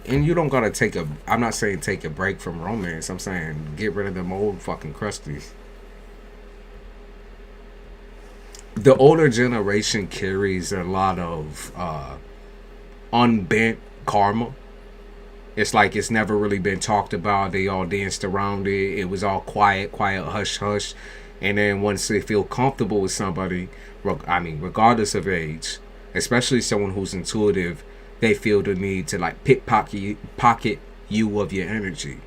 And you don't got to take I'm not saying take a break from romance. I'm saying get rid of them old fucking crusties. The older generation carries a lot of unbent karma. It's like it's never really been talked about. They all danced around it. It was all quiet, hush, hush. And then once they feel comfortable with somebody, regardless of age, especially someone who's intuitive, they feel the need to like pocket you of your energy.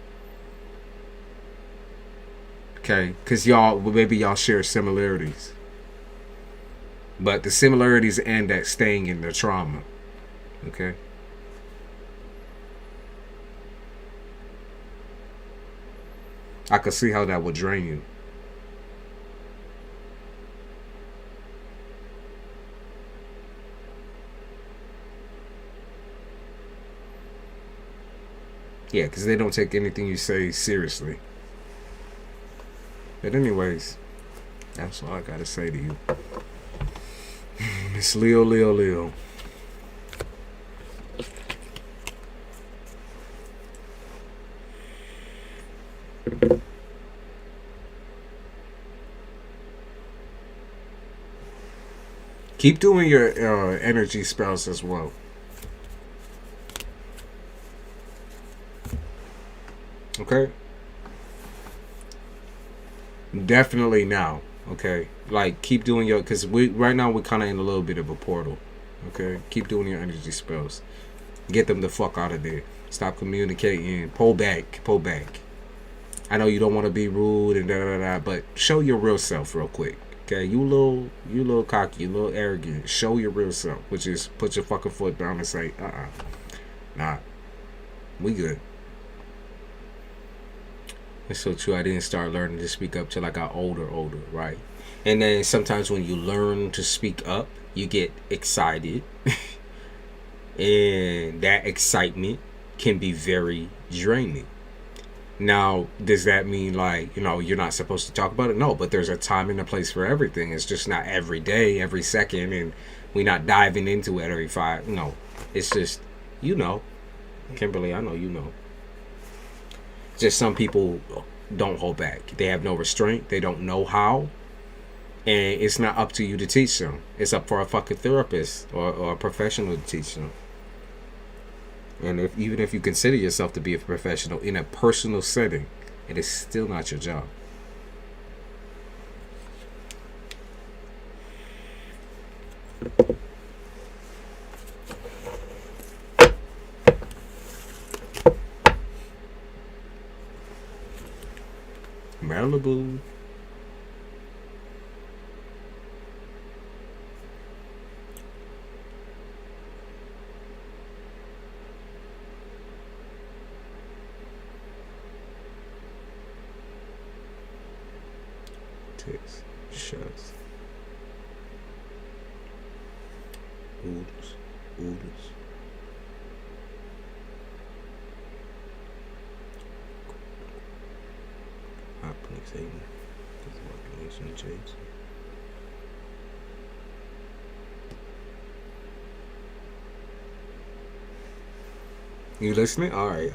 Okay? Because maybe y'all share similarities. But the similarities end at staying in the trauma. Okay? I could see how that would drain you. Yeah, because they don't take anything you say seriously. But anyways, that's all I got to say to you. It's Leo, Leo, Leo. Keep doing your energy spells as well. Okay? Definitely now. Okay? Like, keep doing your... Because right now we're kind of in a little bit of a portal. Okay? Keep doing your energy spells. Get them the fuck out of there. Stop communicating. Pull back. Pull back. I know you don't want to be rude and da-da-da, but show your real self real quick. Okay? You little cocky, you little arrogant. Show your real self. Which is put your fucking foot down and say, nah. We good. It's so true. I didn't start learning to speak up till I got older, right? And then sometimes when you learn to speak up, you get excited. And that excitement can be very draining. Now, does that mean like, you're not supposed to talk about it? No, but there's a time and a place for everything. It's just not every day, every second, and we're not diving into it every 5. No, it's just, Kimberly, I know you know. Just some people don't hold back. They have no restraint. They don't know how. And it's not up to you to teach them. It's up for a fucking therapist or a professional to teach them. And even if you consider yourself to be a professional in a personal setting, it is still not your job. Malibu. Ticks. Shuts. Oodles. Aiden. You listening? All right.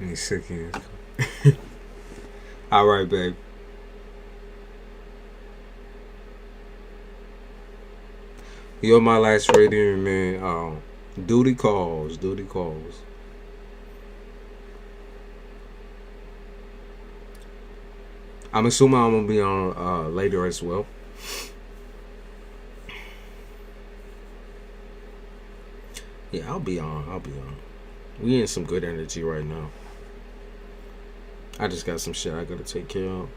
He's sick in. All right, babe. You're my last reading, man. Duty calls. Duty calls. I'm assuming I'm gonna be on later as well. Yeah, I'll be on. I'll be on. We in some good energy right now. I just got some shit I gotta take care of.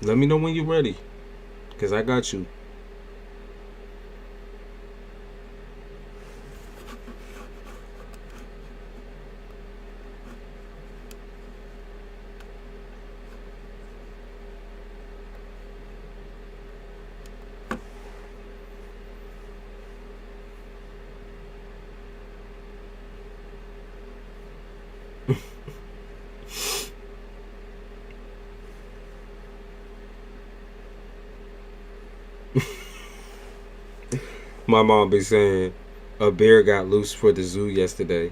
Let me know when you're ready, cause I got you. My mom be saying a bear got loose for the zoo yesterday.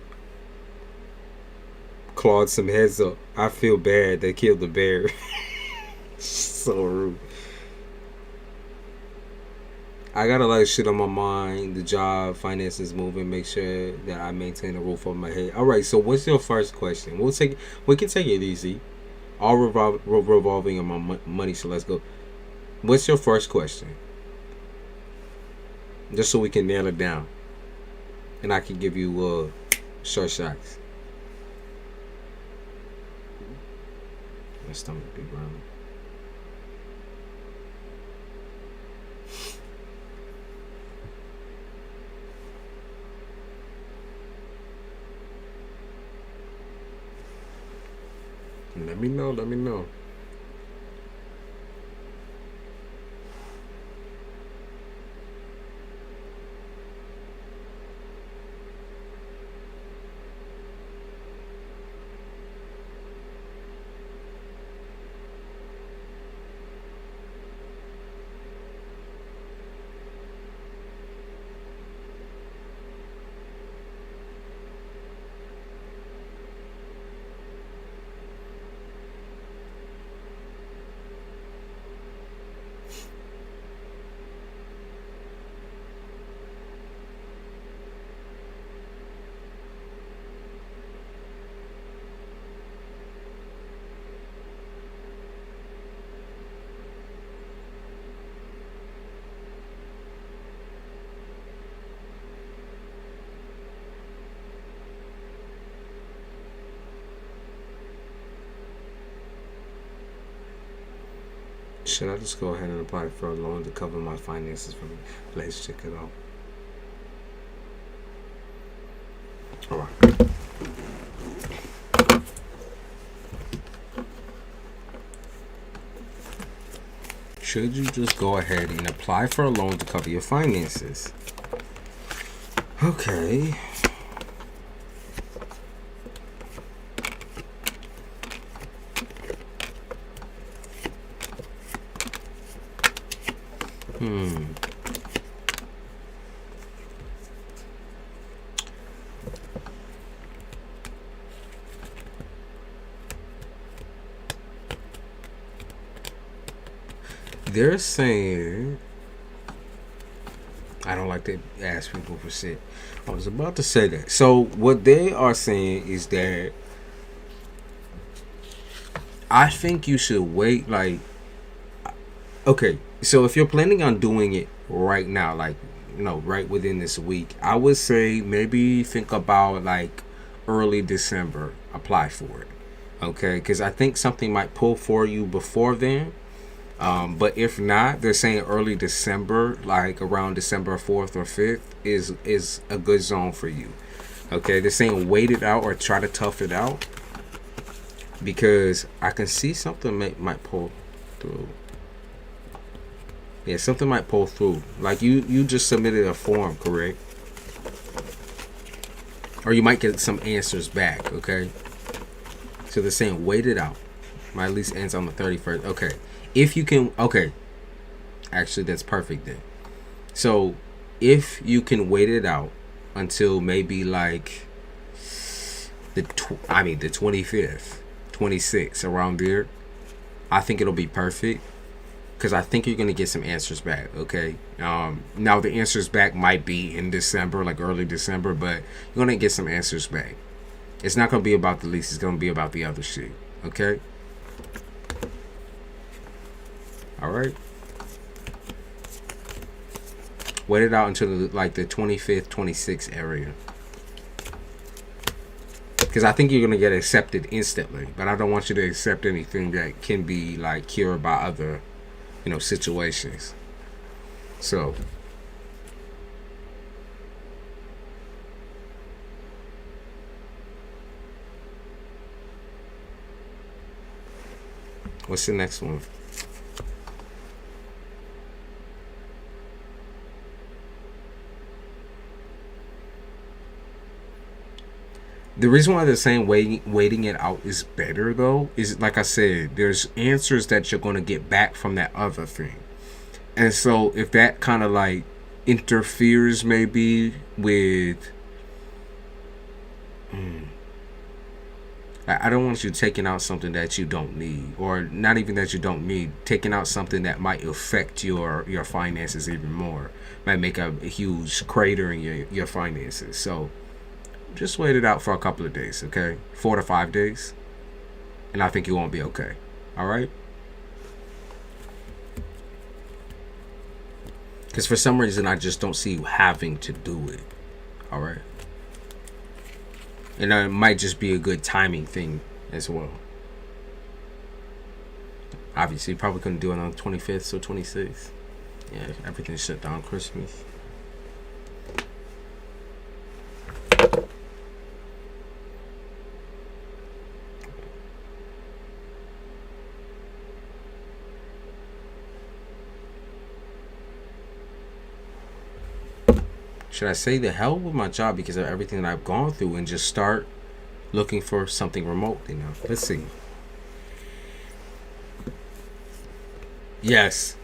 Clawed some heads up. I feel bad they killed the bear. So rude. I got a lot of shit on my mind. The job, finances moving, make sure that I maintain a roof over my head. Alright, so what's your first question? We can take it easy. All revolving on my money, so let's go. What's your first question? Just so we can nail it down. And I can give you short shots. My stomach be growling. Let me know, let me know. Should I just go ahead and apply for a loan to cover my finances for me? Let's check it out. Alright. Should you just go ahead and apply for a loan to cover your finances? Okay. They're saying, I don't like to ask people for shit. I was about to say that. So what they are saying is that I think you should wait. Like, okay, so if you're planning on doing it right now, like, you know, right within this week, I would say maybe think about like early December, apply for it. Okay, because I think something might pull for you before then. But if not, they're saying early December, like around December 4th or 5th, is a good zone for you. Okay, they're saying wait it out or try to tough it out, because I can see something might pull through. Yeah, something might pull through. Like you just submitted a form, correct? Or you might get some answers back, okay? So they're saying wait it out. My lease ends on the 31st. Okay. If you can, okay. Actually, that's perfect then. So if you can wait it out until maybe like the 25th, 26th, around there, I think it'll be perfect. Because I think you're going to get some answers back, okay? Now, the answers back might be in December, like early December, but you're going to get some answers back. It's not going to be about the lease. It's going to be about the other shit, okay? All right? Wait it out until like the 25th, 26th area. Because I think you're going to get accepted instantly. But I don't want you to accept anything that can be like cured by other, situations. So what's the next one? The reason why they're saying waiting it out is better, though, is like I said, there's answers that you're going to get back from that other thing. And so if that kind of like interferes maybe with... I don't want you taking out something that you don't need, or not even that you don't need, taking out something that might affect your finances even more, might make a huge crater in your finances. So just wait it out for a couple of days, okay? 4 to 5 days, and I think you won't be okay. All right? Because for some reason, I just don't see you having to do it. All right? And it might just be a good timing thing as well. Obviously, you probably couldn't do it on the 25th or 26th. Yeah, everything's shut down Christmas. Should I say the hell with my job because of everything that I've gone through and just start looking for something remote, Let's see. Yes.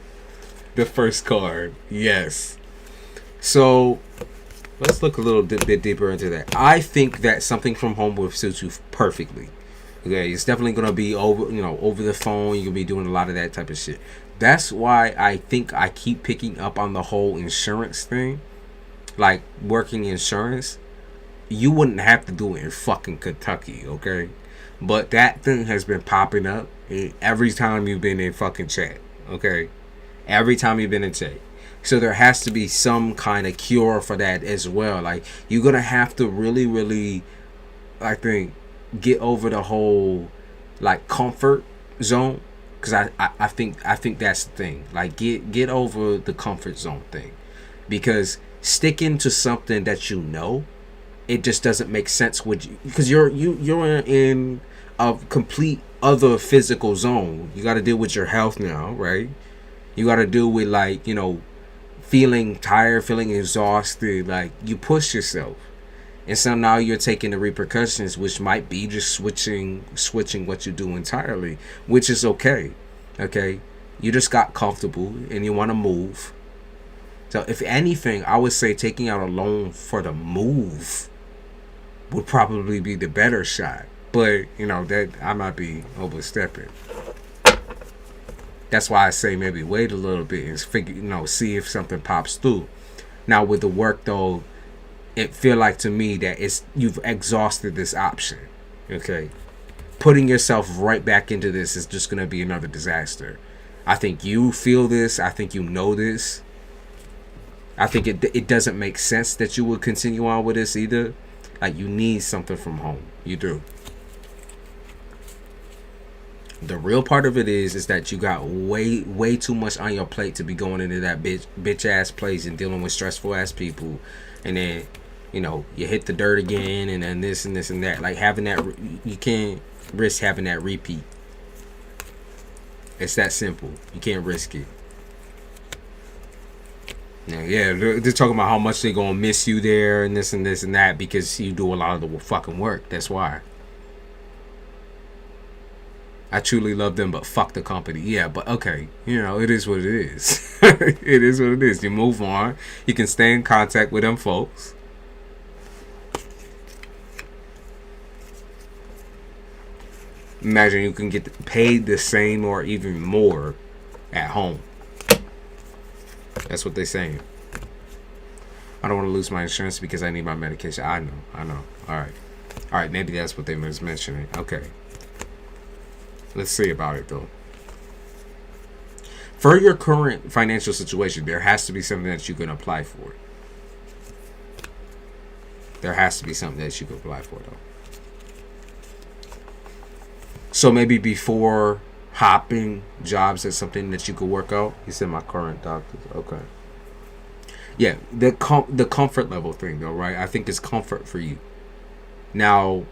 The first card. Yes. So let's look a little bit deeper into that. I think that something from home will suit you perfectly. Okay, it's definitely gonna be over the phone. You're gonna be doing a lot of that type of shit. That's why I think I keep picking up on the whole insurance thing. Like working insurance, you wouldn't have to do it in fucking Kentucky, okay? But that thing has been popping up every time you've been in fucking chat, okay? Every time you've been in chat. So there has to be some kind of cure for that as well. Like, you're gonna have to really, really, I think, get over the whole like comfort zone. Because I think that's the thing. Like, get over the comfort zone thing. Because sticking to something that it just doesn't make sense with you, because you're in a complete other physical zone. You got to deal with your health now, right? You got to deal with like feeling tired, feeling exhausted. Like, you push yourself, and so now you're taking the repercussions, which might be just switching what you do entirely, which is okay. You just got comfortable and you want to move. So if anything, I would say taking out a loan for the move would probably be the better shot. But, that I might be overstepping. That's why I say maybe wait a little bit and figure, see if something pops through. Now with the work though, it feel like to me that you've exhausted this option. Okay. Putting yourself right back into this is just gonna be another disaster. I think you feel this, I think you know this. I think it doesn't make sense that you would continue on with this either. Like, you need something from home. You do. The real part of it is that you got way too much on your plate to be going into that bitch ass place and dealing with stressful ass people, and then you hit the dirt again, and then this and this and that. Like having that, you can't risk having that repeat. It's that simple. You can't risk it. Now, yeah, they're talking about how much they're gonna miss you there and this and this and that because you do a lot of the fucking work. That's why. I truly love them, but fuck the company. Yeah, but okay, it is what it is. It is what it is. You move on. You can stay in contact with them folks. Imagine you can get paid the same or even more at home. That's what they're saying. I don't want to lose my insurance because I need my medication. I know. All right. Maybe that's what they was mentioning. Okay. Let's see about it though. For your current financial situation, there has to be something that you can apply for. There has to be something that you can apply for though. So maybe before hopping jobs, that's something that you could work out. You said my current doctors. Okay. Yeah, the comfort level thing though, right? I think it's comfort for you. Now,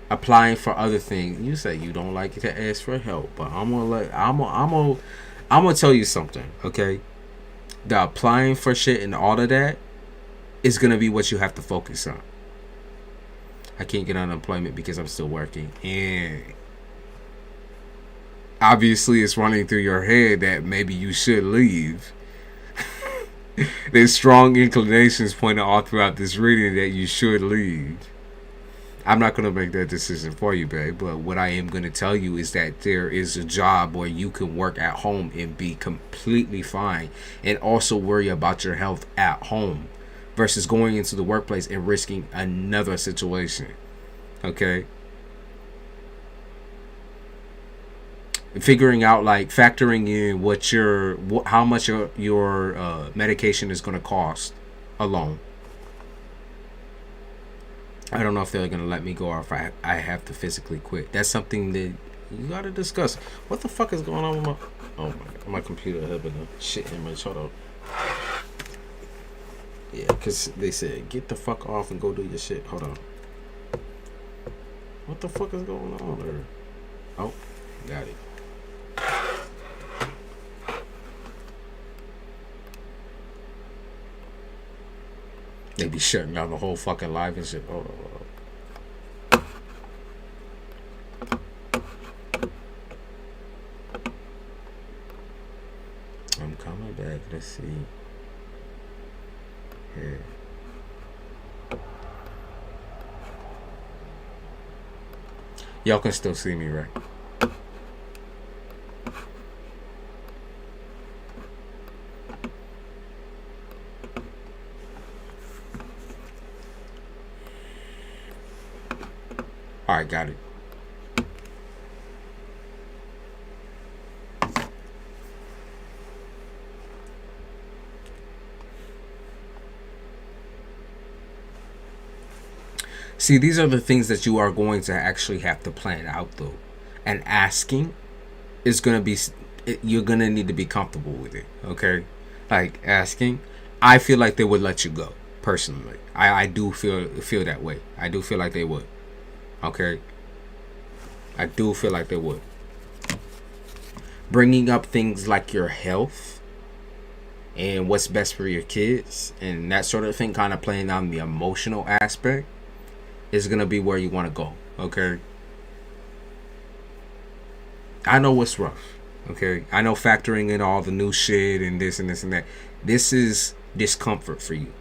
applying for other things, you say you don't like to ask for help, but I'm gonna tell you something, okay? The applying for shit and all of that is gonna be what you have to focus on. I can't get unemployment because I'm still working, and obviously it's running through your head that maybe you should leave. There's strong inclinations pointing all throughout this reading that you should leave. I'm not going to make that decision for you, babe, but what I am going to tell you is that there is a job where you can work at home and be completely fine and also worry about your health at home versus going into the workplace and risking another situation. Okay? Figuring out, like, factoring in how much your medication is going to cost alone. I don't know if they're gonna let me go or if I have to physically quit. That's something that you gotta discuss. What the fuck is going on with my computer having a shit image? Hold on. Yeah, because they said get the fuck off and go do your shit. Hold on. What the fuck is going on there? Oh, got it. They be shutting down the whole fucking live and shit. Hold on. I'm coming back. Let's see. Here. Y'all can still see me, right? Alright, got it. See, these are the things that you are going to actually have to plan out, though. And asking is going to be... You're going to need to be comfortable with it, okay? Like, asking, I feel like they would let you go, personally. I do feel that way. I do feel like they would. Okay, I do feel like they would. Bringing up things like your health and what's best for your kids and that sort of thing, kind of playing on the emotional aspect, is going to be where you want to go. Okay, I know what's rough. Okay, I know factoring in all the new shit and this and this and that. This is discomfort for you.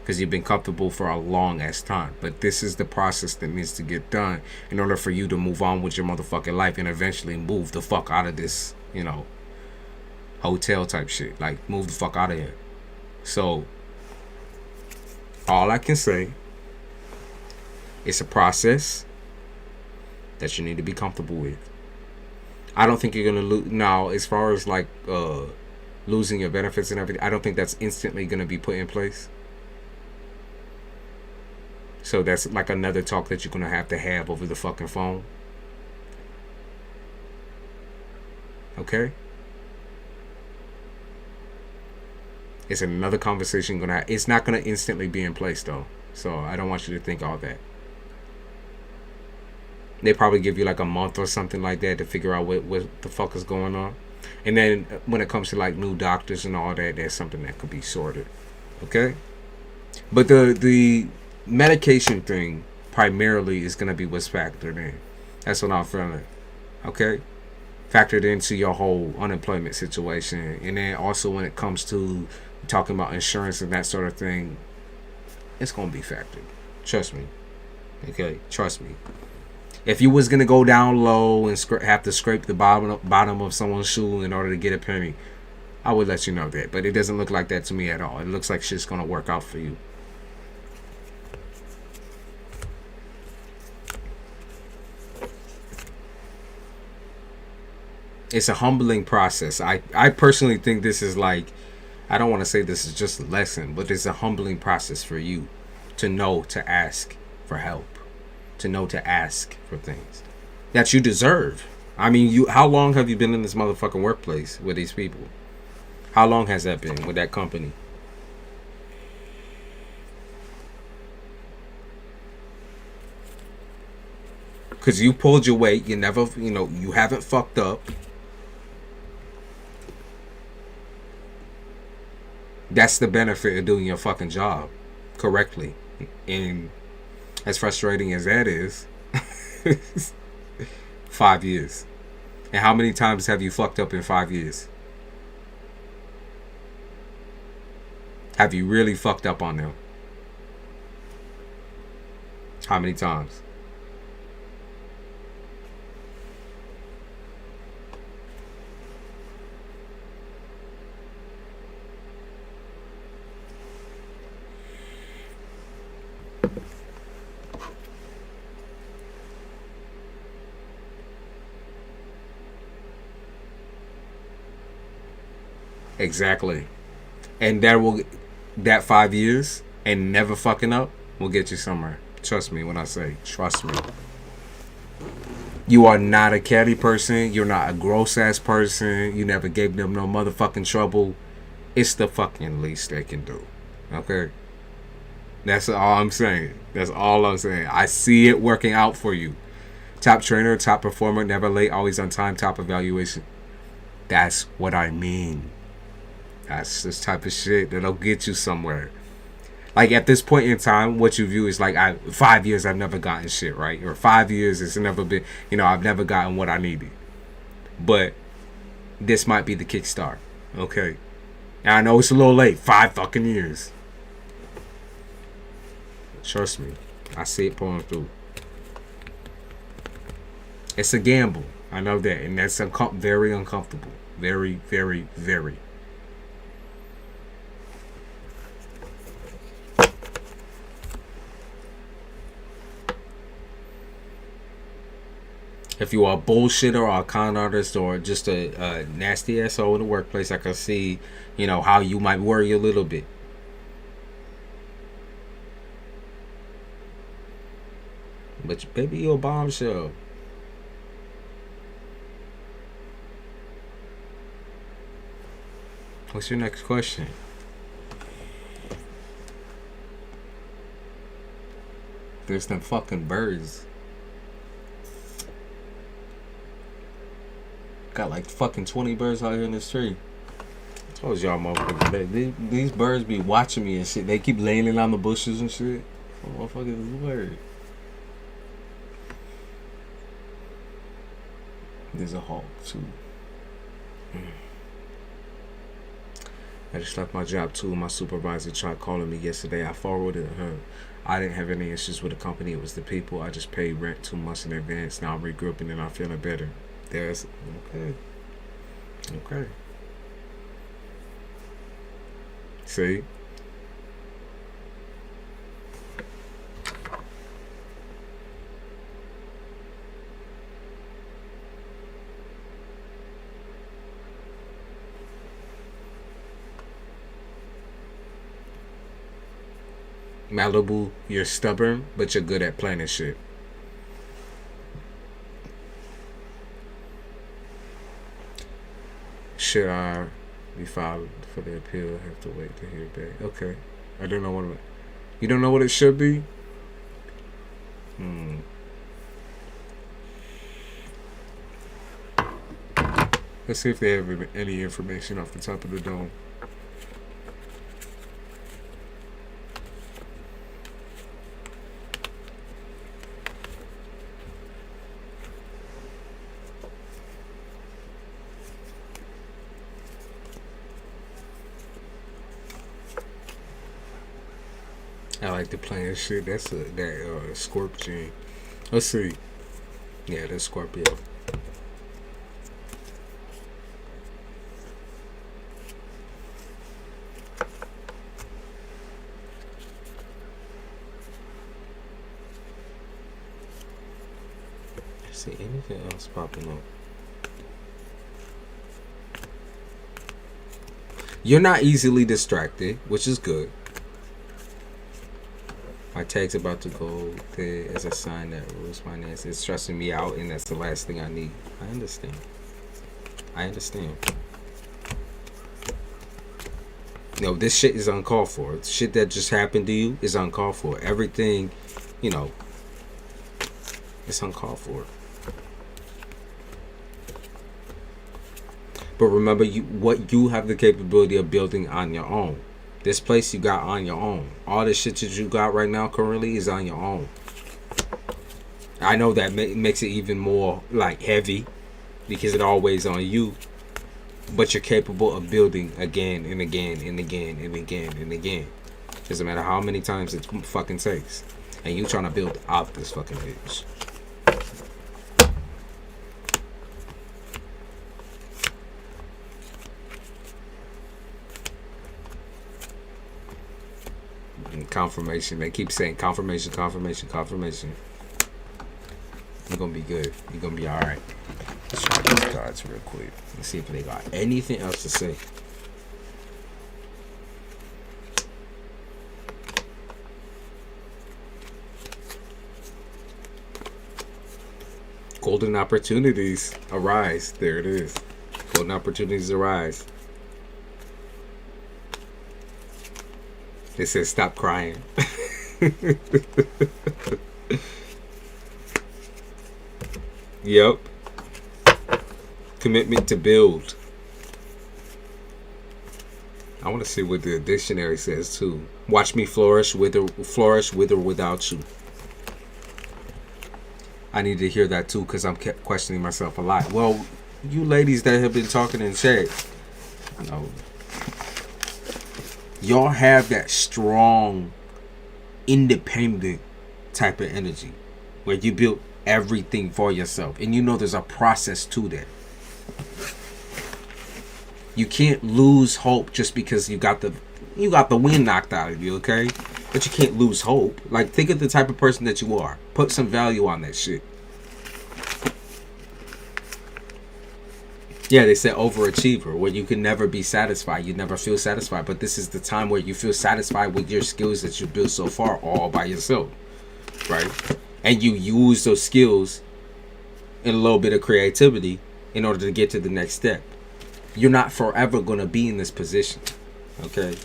Because you've been comfortable for a long ass time. But this is the process that needs to get done in order for you to move on with your motherfucking life and eventually move the fuck out of this, hotel type shit. Like, move the fuck out of here. So, all I can say, it's a process that you need to be comfortable with. I don't think you're going to lose. Now, as far as like losing your benefits and everything, I don't think that's instantly going to be put in place. So that's like another talk that you're going to have over the fucking phone. Okay? It's another conversation gonna it's not gonna instantly be in place though. So I don't want you to think all that. They probably give you like a month or something like that to figure out what the fuck is going on. And then when it comes to like new doctors and all that, that's something that could be sorted. Okay? But the medication thing primarily is gonna be what's factored in. That's what I'm feeling. Okay? Factored into your whole unemployment situation. And then also when it comes to talking about insurance and that sort of thing, it's gonna be factored. Trust me. Okay? Trust me. If you was gonna go down low and have to scrape the bottom of someone's shoe in order to get a penny, I would let you know that. But it doesn't look like that to me at all. It looks like shit's gonna work out for you. It's a humbling process. I personally think this is like, I don't want to say this is just a lesson, but it's a humbling process for you to know to ask for help, to know to ask for things that you deserve. I mean, how long have you been in this motherfucking workplace with these people? How long has that been with that company? Because you pulled your weight. You never, you haven't fucked up. That's the benefit of doing your fucking job correctly. And as frustrating as that is, 5 years. And how many times have you fucked up in 5 years? Have you really fucked up on them? How many times? Exactly. And that 5 years and never fucking up will get you somewhere. Trust me when I say, trust me. You are not a catty person. You're not a gross ass person. You never gave them no motherfucking trouble. It's the fucking least they can do. Okay? That's all I'm saying. That's all I'm saying. I see it working out for you. Top trainer, top performer, never late, always on time, top evaluation. That's what I mean. That's this type of shit that'll get you somewhere. Like at this point in time, what you view is like 5 years I've never gotten shit, right? Or 5 years it's never been, I've never gotten what I needed. But this might be the kickstart, okay? And I know it's a little late, 5 fucking years. Trust me, I see it pulling through. It's a gamble, I know that, and that's very uncomfortable, very, very, very. If you are a bullshitter or a con artist or just a nasty asshole in the workplace, I can see, how you might worry a little bit. But baby, you're a bombshell. What's your next question? There's them fucking birds. Got like fucking 20 birds out here in this tree. I told y'all motherfuckers, these birds be watching me and shit. They keep laying on the bushes and shit. Oh, motherfucker, this bird. There's a hawk too. I just left my job too. My supervisor tried calling me yesterday. I forwarded her. I didn't have any issues with the company. It was the people. I just paid rent 2 months in advance. Now I'm regrouping and I'm feeling better. There's okay. See? Malibu, you're stubborn, but you're good at planning shit. Should I be filed for the appeal? Have to wait to hear back. Okay. I don't know what it, you don't know what it should be? Let's see if they have any information off the top of the dome. I like the playing shit. That's that Scorpio. Let's see. Yeah, that's Scorpio. Let's see anything else popping up. You're not easily distracted, which is good. My tag's about to go there as a sign that rules finance. It's stressing me out, and that's the last thing I need. I understand. I understand. No, this shit is uncalled for. Shit that just happened to you is uncalled for. Everything, you know, it's uncalled for. But remember, what you have the capability of building on your own. This place you got on your own. All the shit that you got right now currently is on your own. I know that makes it even more like heavy because it always on you. But you're capable of building again and again and again and again and again. Doesn't matter how many times it fucking takes. And you trying to build out this fucking bitch. Confirmation. They keep saying confirmation, confirmation, confirmation. You're gonna be good. You're gonna be alright. Let's try these cards real quick. Let's see if they got anything else to say. Golden opportunities arise. There it is. Golden opportunities arise. It says stop crying. Yep. Commitment to build. I want to see what the dictionary says too. Watch me flourish with or without you. I need to hear that too because I'm kept questioning myself a lot. Well, you ladies that have been talking in chat, you know, y'all have that strong, independent type of energy where you build everything for yourself, and you know there's a process to that. You can't lose hope just because you got the wind knocked out of you, okay? But you can't lose hope. Like, think of the type of person that you are. Put some value on that shit. Yeah, they said overachiever, where you can never be satisfied. You never feel satisfied. But this is the time where you feel satisfied with your skills that you built so far all by yourself. Right? And you use those skills and a little bit of creativity in order to get to the next step. You're not forever going to be in this position. Okay?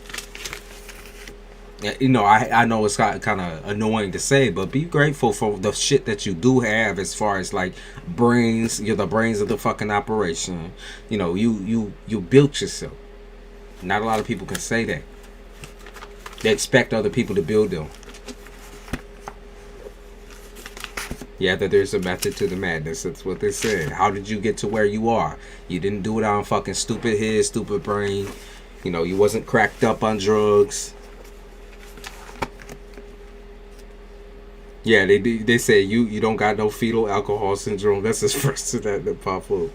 You know, I know it's kind of annoying to say, but be grateful for the shit that you do have as far as like brains. You're the brains of the fucking operation. You know, you built yourself. Not a lot of people can say that. They expect other people to build them. Yeah, that there's a method to the madness. That's what they said. How did you get to where you are? You didn't do it on fucking stupid head, stupid brain. You know, you wasn't cracked up on drugs. Yeah, they say you don't got no fetal alcohol syndrome. That's the first to that pop up.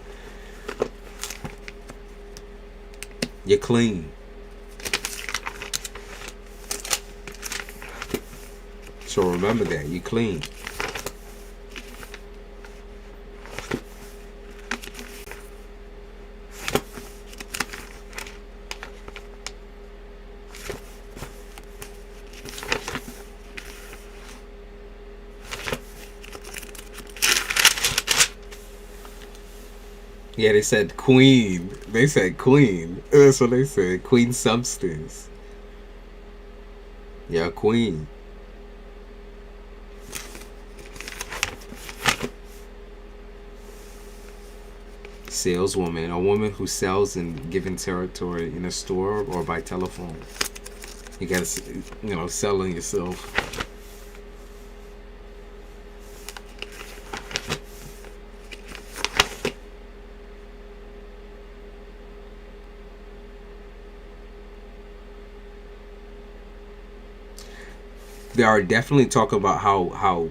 You're clean. So remember that. You're clean. Yeah, they said queen. They said queen. That's what they said. Queen substance. Yeah, queen. Saleswoman, a woman who sells in given territory in a store or by telephone. You gotta, selling yourself. They are definitely talking about how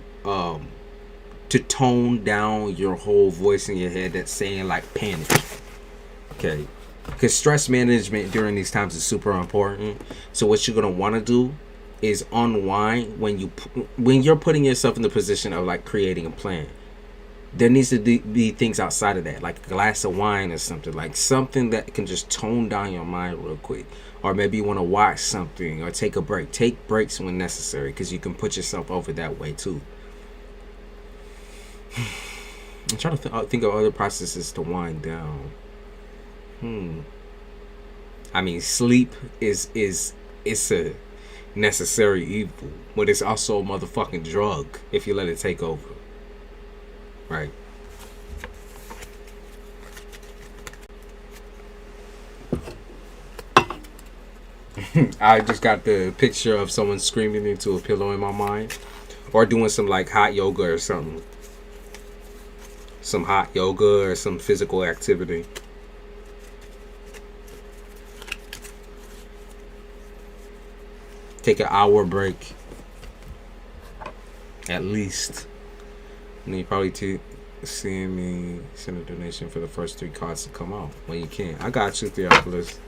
to tone down your whole voice in your head that's saying like panic. Okay, because stress management during these times is super important. So what you're gonna want to do is unwind when you're putting yourself in the position of like creating a plan. There needs to be things outside of that, like a glass of wine or something, like something that can just tone down your mind real quick. Or maybe you want to watch something or take a break. Take breaks when necessary, because you can put yourself over that way too. I'm trying to think of other processes to wind down. I mean, sleep is a necessary evil, but it's also a motherfucking drug if you let it take over. Right. I just got the picture of someone screaming into a pillow in my mind, or doing some like hot yoga or something. Some hot yoga or some physical activity. Take an hour break. At least. And you probably seeing me send a donation for the first 3 cards to come out when you can. I got you, Theophilus.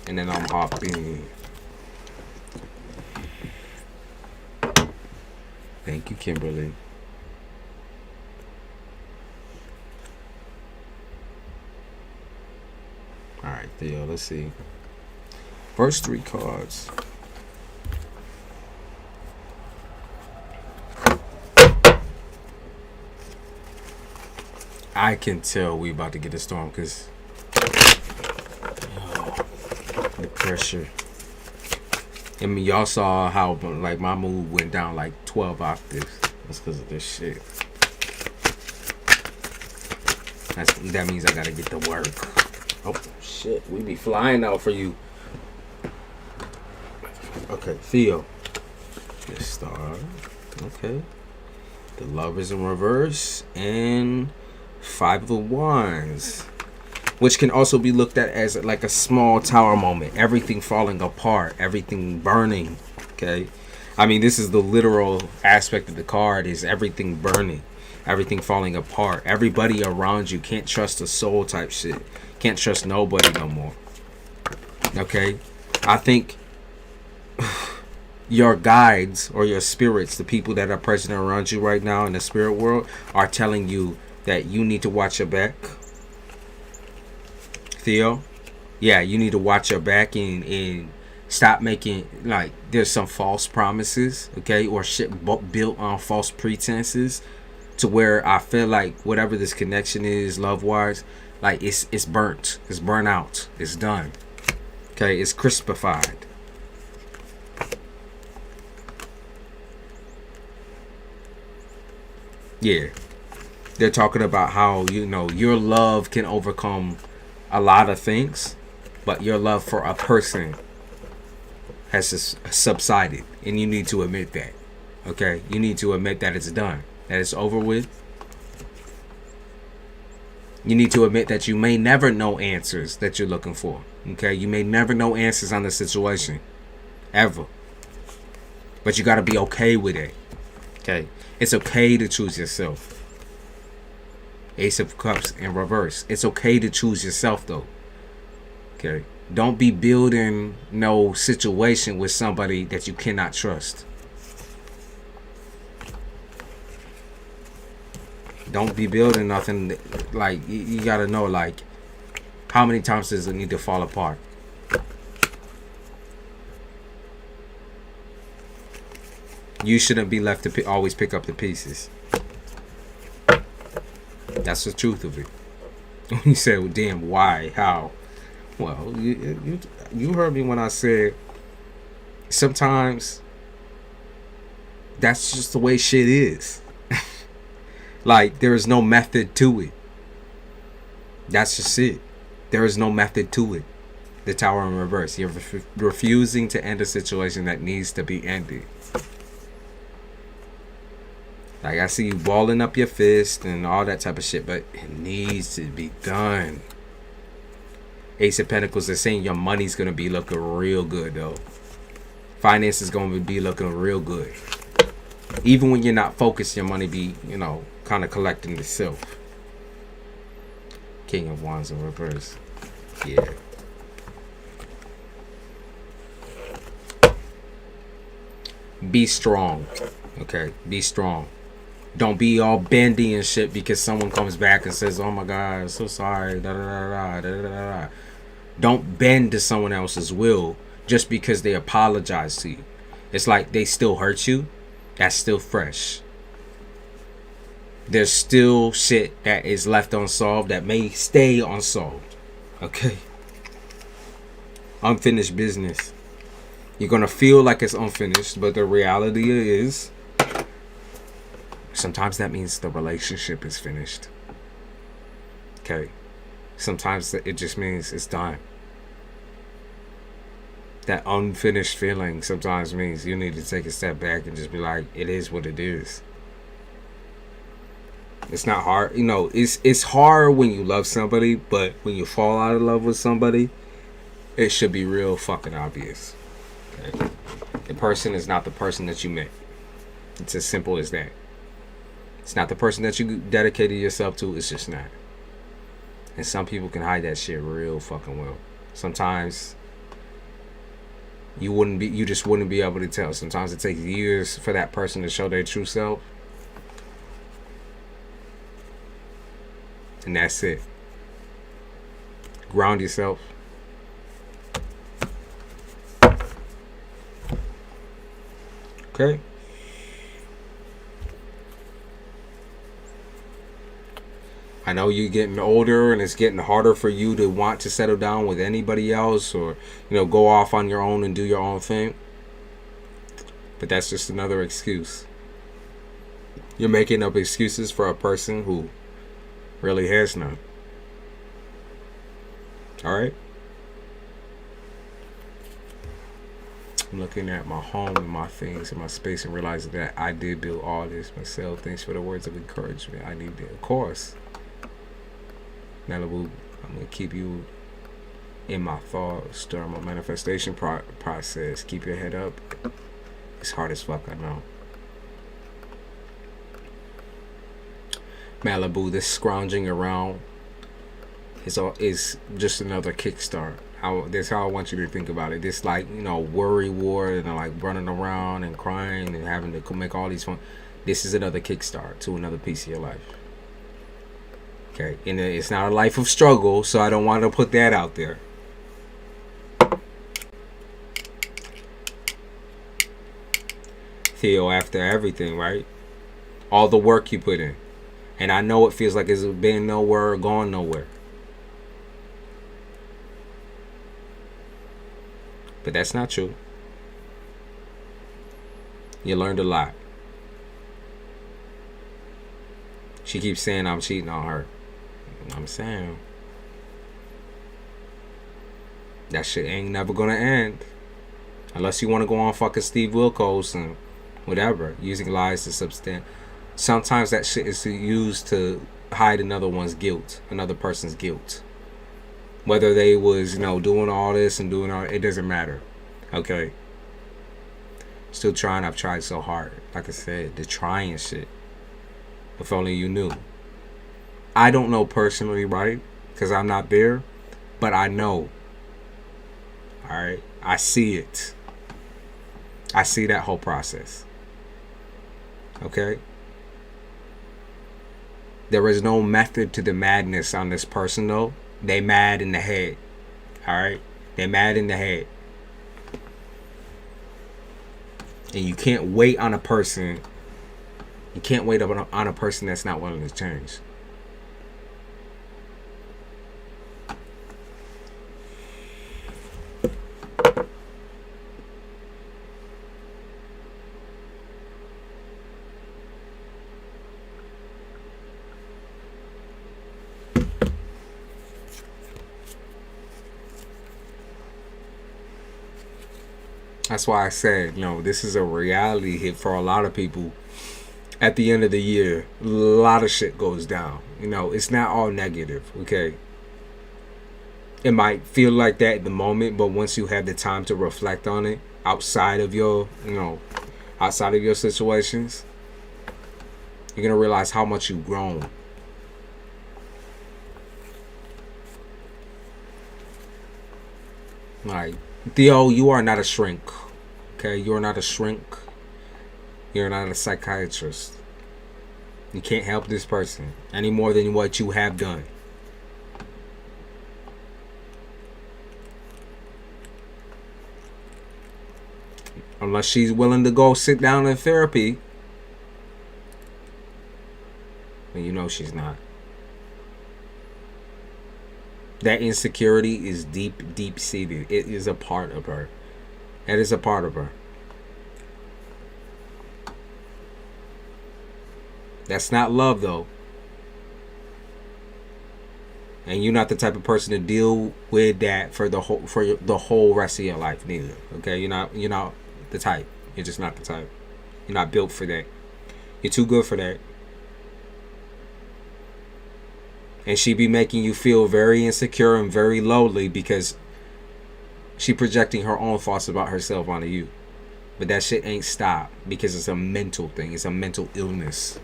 And then I'm hopping. Thank you, Kimberly. Alright, Theo, let's see. First 3 cards. I can tell we about to get a storm because the pressure. I mean, y'all saw how like my mood went down like 12 octaves. That's because of this shit. That means I gotta get to work. Oh shit, we be flying out for you. Okay, Theo. The star. Okay. The Lovers in reverse and 5 of Wands, which can also be looked at as like a small tower moment. Everything falling apart, everything burning. Okay, I mean, this is the literal aspect of the card, is everything burning, everything falling apart. Everybody around you can't trust a soul type shit. Can't trust nobody no more. Okay, I think your guides or your spirits, the people that are present around you right now in the spirit world, are telling you that you need to watch your back. Theo, yeah, you need to watch your back and stop making, like, there's some false promises, okay, or shit built on false pretenses, to where I feel like whatever this connection is, love wise, like it's burnt, it's burnt out, it's done. Okay, it's crispified. Yeah. They're talking about how, your love can overcome a lot of things, but your love for a person has just subsided, and you need to admit that. Okay? You need to admit that it's done, that it's over with. You need to admit that you may never know answers that you're looking for. Okay? You may never know answers on the situation. Ever. But you got to be okay with it. Okay? It's okay to choose yourself. Ace of Cups in reverse. It's okay to choose yourself, though. Okay? Don't be building no situation with somebody that you cannot trust. Don't be building nothing. Like, you gotta know, like, how many times does it need to fall apart? You shouldn't be left to always pick up the pieces. That's the truth of it. You say, well, damn, why? How? Well, you heard me when I said sometimes that's just the way shit is. Like, there is no method to it. That's just it. There is no method to it. The Tower in reverse. You're refusing to end a situation that needs to be ended. Like, I see you balling up your fist and all that type of shit, but it needs to be done. Ace of Pentacles is saying your money's going to be looking real good, though. Finance is going to be looking real good. Even when you're not focused, your money be, kind of collecting itself. King of Wands in reverse. Yeah. Be strong. Okay? Be strong. Don't be all bendy and shit because someone comes back and says, oh my God, I'm so sorry. Da, da, da, da, da, da, da. Don't bend to someone else's will just because they apologize to you. It's like they still hurt you. That's still fresh. There's still shit that is left unsolved that may stay unsolved. Okay? Unfinished business. You're going to feel like it's unfinished, but the reality is sometimes that means the relationship is finished. Okay? Sometimes it just means it's done. That unfinished feeling sometimes means you need to take a step back and just be like, it is what it is. It's not hard. It's hard when you love somebody, but when you fall out of love with somebody, it should be real fucking obvious. Okay? The person is not the person that you met. It's as simple as that. It's not the person that you dedicated yourself to. It's just not. And some people can hide that shit real fucking well. Sometimes you just wouldn't be able to tell. Sometimes it takes years for that person to show their true self. And that's it. Ground yourself. Okay? I know you're getting older and it's getting harder for you to want to settle down with anybody else or, go off on your own and do your own thing. But that's just another excuse. You're making up excuses for a person who really has none. Alright? I'm looking at my home and my things and my space and realizing that I did build all this myself. Thanks for the words of encouragement. I need it. Of course. Malibu, I'm going to keep you in my thoughts during my manifestation process. Keep your head up. It's hard as fuck, I know. Malibu, this scrounging around is just another kickstart. That's how I want you to think about it. This worry ward and like running around and crying and having to make all these fun. This is another kickstart to another piece of your life. Okay, and it's not a life of struggle, so I don't want to put that out there. Theo, after everything, right? All the work you put in. And I know it feels like it's been nowhere or gone nowhere. But that's not true. You learned a lot. She keeps saying I'm cheating on her. I'm saying that shit ain't never gonna end. Unless you want to go on fucking Steve Wilkos and whatever. Using lies to substance. Sometimes that shit is used to hide another person's guilt. Whether they was, doing all this and doing all, it doesn't matter. Okay? Still trying. I've tried so hard. Like I said, the trying shit. If only you knew. I don't know personally, right? Because I'm not there. But I know. Alright? I see it. I see that whole process. Okay? There is no method to the madness on this person, though. They mad in the head. Alright? They mad in the head. And you can't wait on a person. You can't wait on a person that's not willing to change. That's why I said, this is a reality hit for a lot of people. At the end of the year, a lot of shit goes down. It's not all negative, okay? It might feel like that at the moment, but once you have the time to reflect on it outside of your, outside of your situations, you're going to realize how much you've grown. Like, Theo, you are not a shrink. Okay, you are not a shrink. You're not a psychiatrist. You can't help this person any more than what you have done. Unless she's willing to go sit down in therapy. And she's not. That insecurity is deep, deep seated. It is a part of her. That is a part of her. That's not love, though. And you're not the type of person to deal with that for the whole rest of your life, neither. Okay, you're not the type. You're just not the type. You're not built for that. You're too good for that. And she be making you feel very insecure and very lowly because she projecting her own thoughts about herself onto you. But that shit ain't stopped because it's a mental thing. It's a mental illness.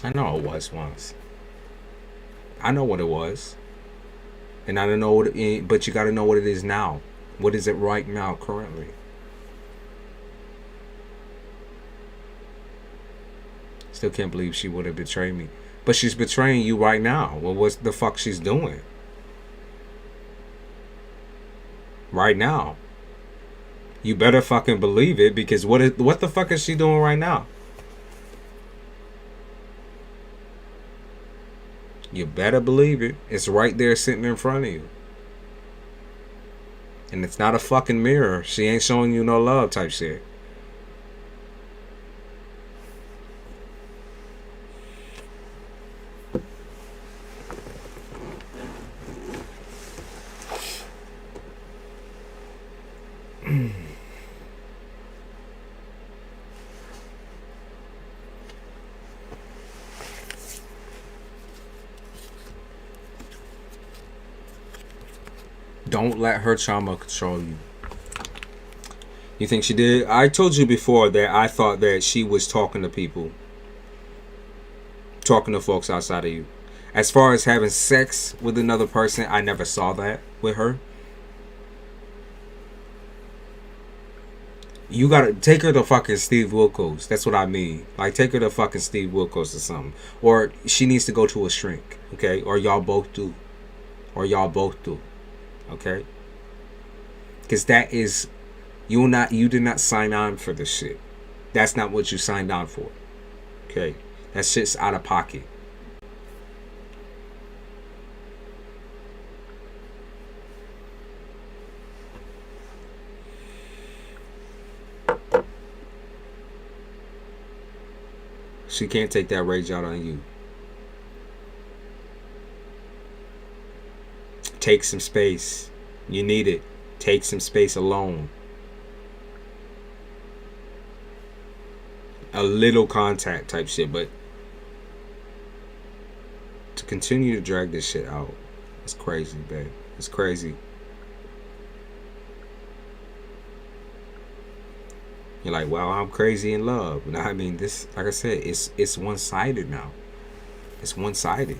I know it was once. I know what it was. And I don't know what it, but you got to know what it is now. What is it right now, currently? Still can't believe she would have betrayed me. But she's betraying you right now. Well, what the fuck she's doing? Right now. You better fucking believe it, because what the fuck is she doing right now? You better believe it. It's right there sitting in front of you. And it's not a fucking mirror. She ain't showing you no love type shit. Don't let her trauma control you. You think she did? I told you before that I thought that she was talking to people. Talking to folks outside of you. As far as having sex with another person, I never saw that with her. You gotta take her to fucking Steve Wilkos. That's what I mean. Like, take her to fucking Steve Wilkos or something. Or she needs to go to a shrink. Okay? Or y'all both do. Or y'all both do. Okay? Because that is, you did not sign on for this shit. That's not what you signed on for. Okay? That shit's out of pocket. She can't take that rage out on you. Take some space. You need it. Take some space alone. A little contact type shit, but to continue to drag this shit out, it's crazy, babe. It's crazy. You're like, well, I'm crazy in love. No, I mean, this, like I said, it's one-sided now. It's one-sided.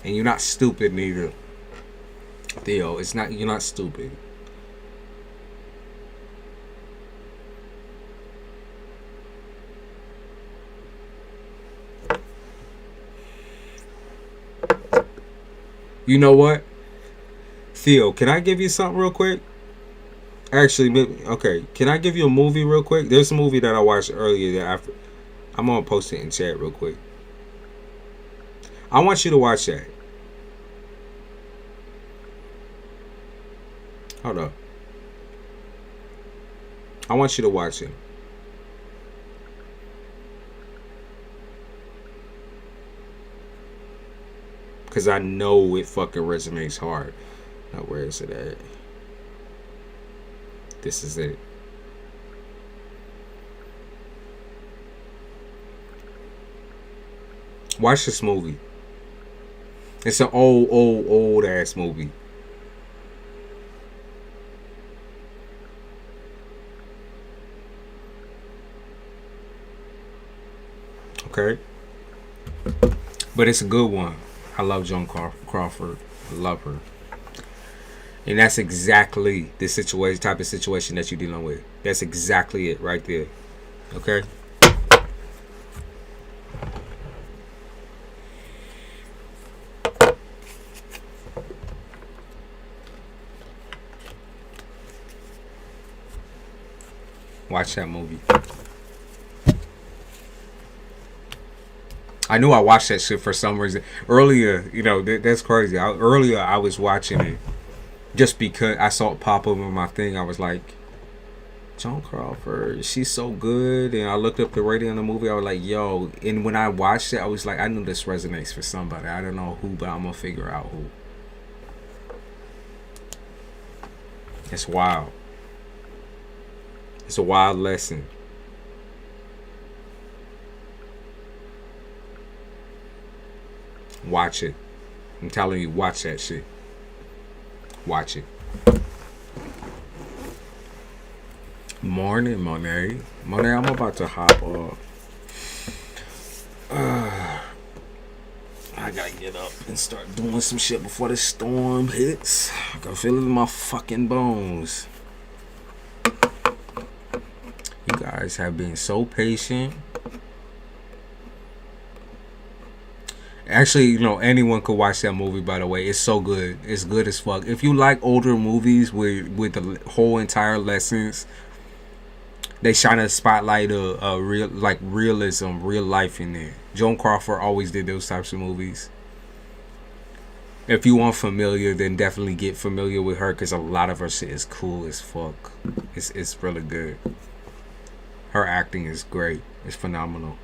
And you're not stupid neither. Theo, you're not stupid. You know what? Theo, can I give you something real quick? Actually, okay. Can I give you a movie real quick? There's a movie that I watched earlier that I'm gonna post it in chat real quick. I want you to watch that. Hold up. I want you to watch it. because I know it fucking resonates hard. Now, where is it at? This is it. Watch this movie. It's an old ass movie. Okay? But it's a good one. I love Joan Crawford. I love her. And that's exactly the situation, type of situation that you're dealing with. That's exactly it right there. Okay? Watch that movie. I knew I watched that shit for some reason. Earlier, you know, that's crazy. Earlier, I was watching it just because I saw it pop up on my thing. I was like, Joan Crawford, she's so good. And I looked up the rating on the movie. I was like, yo. And when I watched it, I was like, I knew this resonates for somebody. I don't know who, but I'm going to figure out who. It's wild. It's a wild lesson. Watch it. I'm telling you, watch that shit. Watch it. Morning, Monet. Monet, I'm about to hop off. I gotta get up and start doing some shit before the storm hits. I can feel it in my fucking bones. You guys have been so patient. Actually, you know, anyone could watch that movie, by the way. It's so good. It's good as fuck. If you like older movies with the whole entire lessons, they shine a spotlight of real, like, realism, real life in there. Joan Crawford always did those types of movies. If you aren't familiar, then definitely get familiar with her, because a lot of her shit is cool as fuck. It's really good. Her acting is great. It's phenomenal.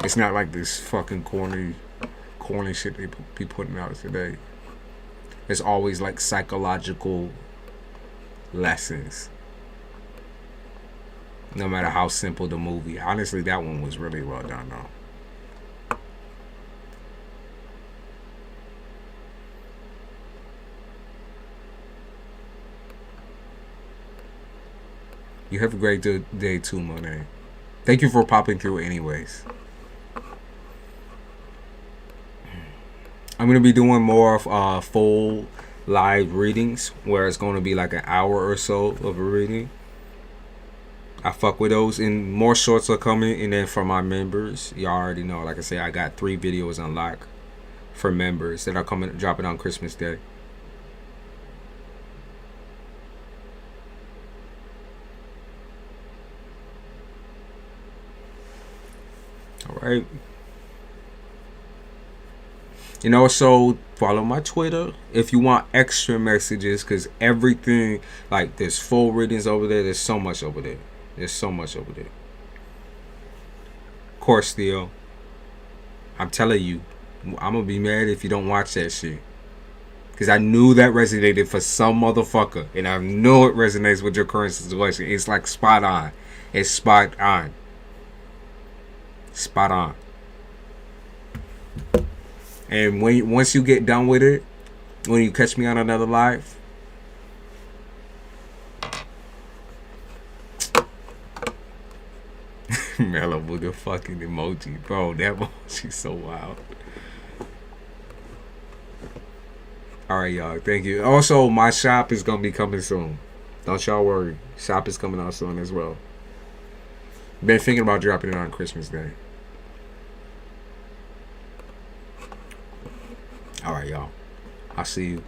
It's not like this fucking corny shit they be putting out today. It's always like psychological lessons. No matter how simple the movie. Honestly, that one was really well done though. You have a great day too, Monet. Thank you for popping through anyways. I'm going to be doing more of full live readings where it's going to be like an hour or so of a reading. I fuck with those, and more shorts are coming. And then for my members, y'all already know, like I said, I got 3 videos unlocked for members that are dropping on Christmas Day. All right. And also follow my Twitter if you want extra messages, because everything, like, there's full readings over there. There's so much over there. There's so much over there. Of course, Theo, I'm telling you, I'm gonna be mad if you don't watch that shit, because I knew that resonated for some motherfucker, and I know it resonates with your current situation. It's like spot on. It's spot on. Spot on. And once you get done with it, when you catch me on another live, Mellow with the fucking emoji, bro. That emoji's so wild. All right, y'all. Thank you. Also, my shop is gonna be coming soon. Don't y'all worry. Shop is coming out soon as well. Been thinking about dropping it on Christmas Day. All right, y'all. I'll see you.